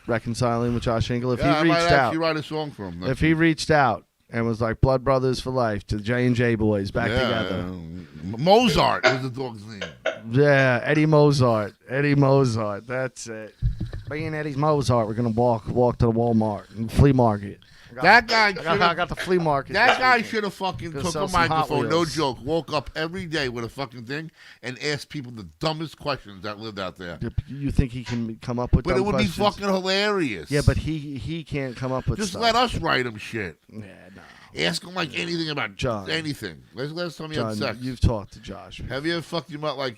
reconciling with Josh Hinkle? If Yeah, I he might reached out, actually write a song for him. if he reached out and was like Blood Brothers for life to J&J boys back together. Mozart was the dog's name. Yeah, Eddie Mozart. That's it. Me and Eddie's Mozart. We're gonna walk to the Walmart and flea market. That guy. I got the flea market. That this guy weekend. should have fucking Go took sell a some Hot microphone, no Wheels. joke, woke up every day with a fucking thing and asked people the dumbest questions that lived out there. You think he can come up with? But it dumb would questions? be fucking hilarious. Yeah, but he can't come up with. just stuff. let us write him shit. Yeah, no. Ask him like anything about John. anything. When's the last time you John, had sex? you've talked to Josh. Have you ever fucked him up like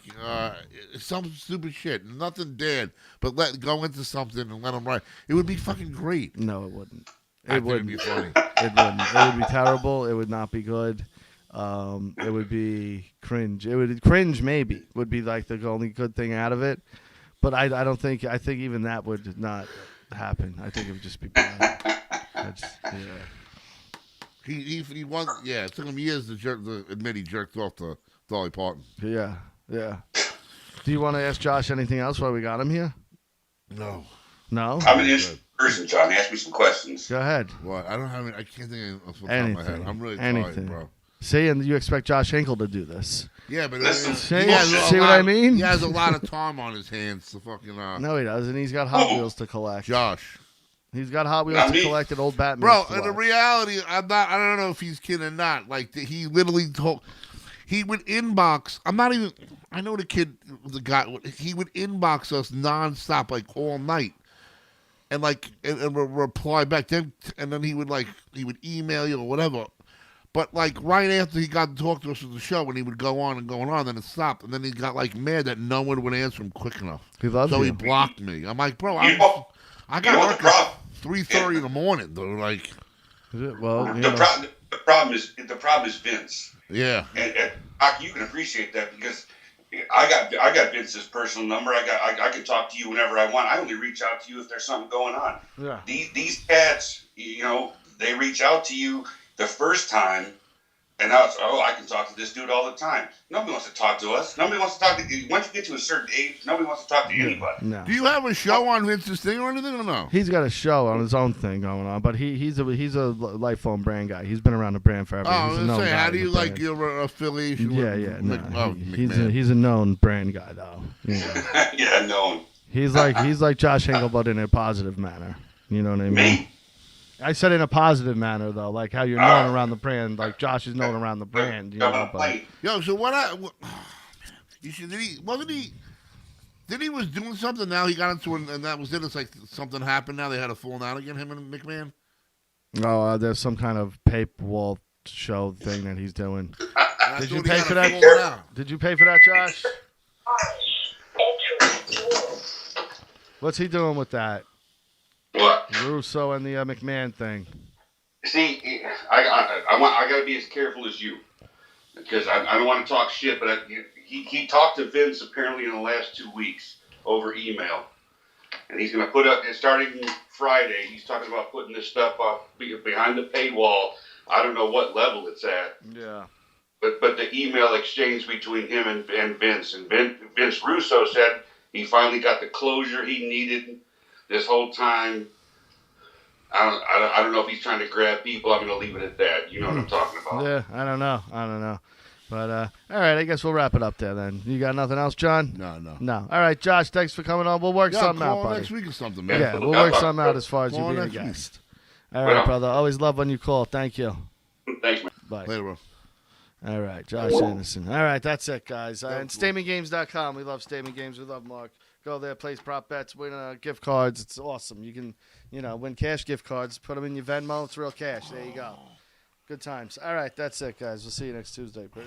some stupid shit? Nothing dead, but go into something and let him write. It would be fucking great. No, it wouldn't. I It think it'd wouldn't. be funny. It wouldn't. It would be terrible. It would not be good. It would be cringe. It would cringe. Maybe would be like the only good thing out of it. But I don't think. I think even that would not happen. I think it would just be bad. He won. Yeah, it took him years to admit he jerked off to Dolly Parton. Yeah. Do you want to ask Josh anything else while we got him here? No. No. I'm an interesting person, John. Ask me some questions. Go ahead. What? I don't have. I can't think of off the top of my Anything. head. I'm really Anything. tired, bro. See, and you expect Josh Hinkle to do this? Yeah, but Listen, See, he has a see what lot- I mean? He has a lot of time on his hands to fucking. No, he doesn't. He's got Hot Wheels to collect. Josh. He's got Hot Wheels Not to me. collect and old Batman. Bro, to in the watch. reality, I don't know if he's kidding or not. Like, he literally told, he would inbox. I'm not even. I know the kid, the guy. He would inbox us nonstop, like all night, and reply back. Then he would email you or whatever. But like right after he got to talk to us at the show, when he would go on and going on, then it stopped, and then he got like mad that no one would answer him quick enough. He loves So you. he blocked me. I'm like, bro, You know- I you got know what work the problem? at 3:30 in the morning, though. Like, Well, you The know. problem is Vince. yeah. And Aki, you can appreciate that because I got Vince's personal number. I can talk to you whenever I want. I only reach out to you if there's something going on. Yeah. These cats, they reach out to you the first time, and now it's I can talk to this dude all the time. Nobody wants to talk to us. Nobody wants to talk to you. Once you get to a certain age, nobody wants to talk to anybody. No. Do you have a show on Vince's thing or anything or no? He's got a show on his own thing going on, but he's a lifelong brand guy. He's been around the brand forever. Oh, I he's was a gonna known say, guy how in do the you like brand. your affiliation? Yeah, with yeah, no. McMahon? He's a known brand guy though. You know. Yeah, no. He's like Josh Hinkle, but in a positive manner. You know what I mean? Me? I said in a positive manner though, like how you're known around the brand, like Josh is known around the brand. You know, but Yo, so you should, Then he was doing something. Now he got into it, and that was it. It's like something happened. Now they had a falling out again. Him and McMahon. there's some kind of paywall show thing that he's doing. I Did thought you he pay had for a that? falling out. Did you pay for that, Josh? What's he doing with that? What? Russo and the McMahon thing. See, I got to be as careful as you because I don't want to talk shit, but he talked to Vince apparently in the last 2 weeks over email, and he's going to put up starting Friday. He's talking about putting this stuff up behind the paywall. I don't know what level it's at. Yeah. But the email exchange between him and Vince Vince Russo said he finally got the closure he needed this whole time. I don't know if he's trying to grab people. I'm going to leave it at that. You know what I'm talking about. Yeah, I don't know. But, all right, I guess we'll wrap it up there then. You got nothing else, John? No. All right, Josh, thanks for coming on. We'll work Yeah, something out, call buddy. next week or something, man. Yeah, we'll work something out as far as you Call being a next week. guest. All right, brother. Always love when you call. Thank you. Thanks, man. Bye. Later, bro. All right, Josh Anderson. All right, that's it, guys. And StatementGames.com. We love Statement Games. We love Mark. Go there, place prop bets, win gift cards. It's awesome. You can, win cash gift cards. Put them in your Venmo. It's real cash. There you go. Good times. All right, that's it, guys. We'll see you next Tuesday. Peace.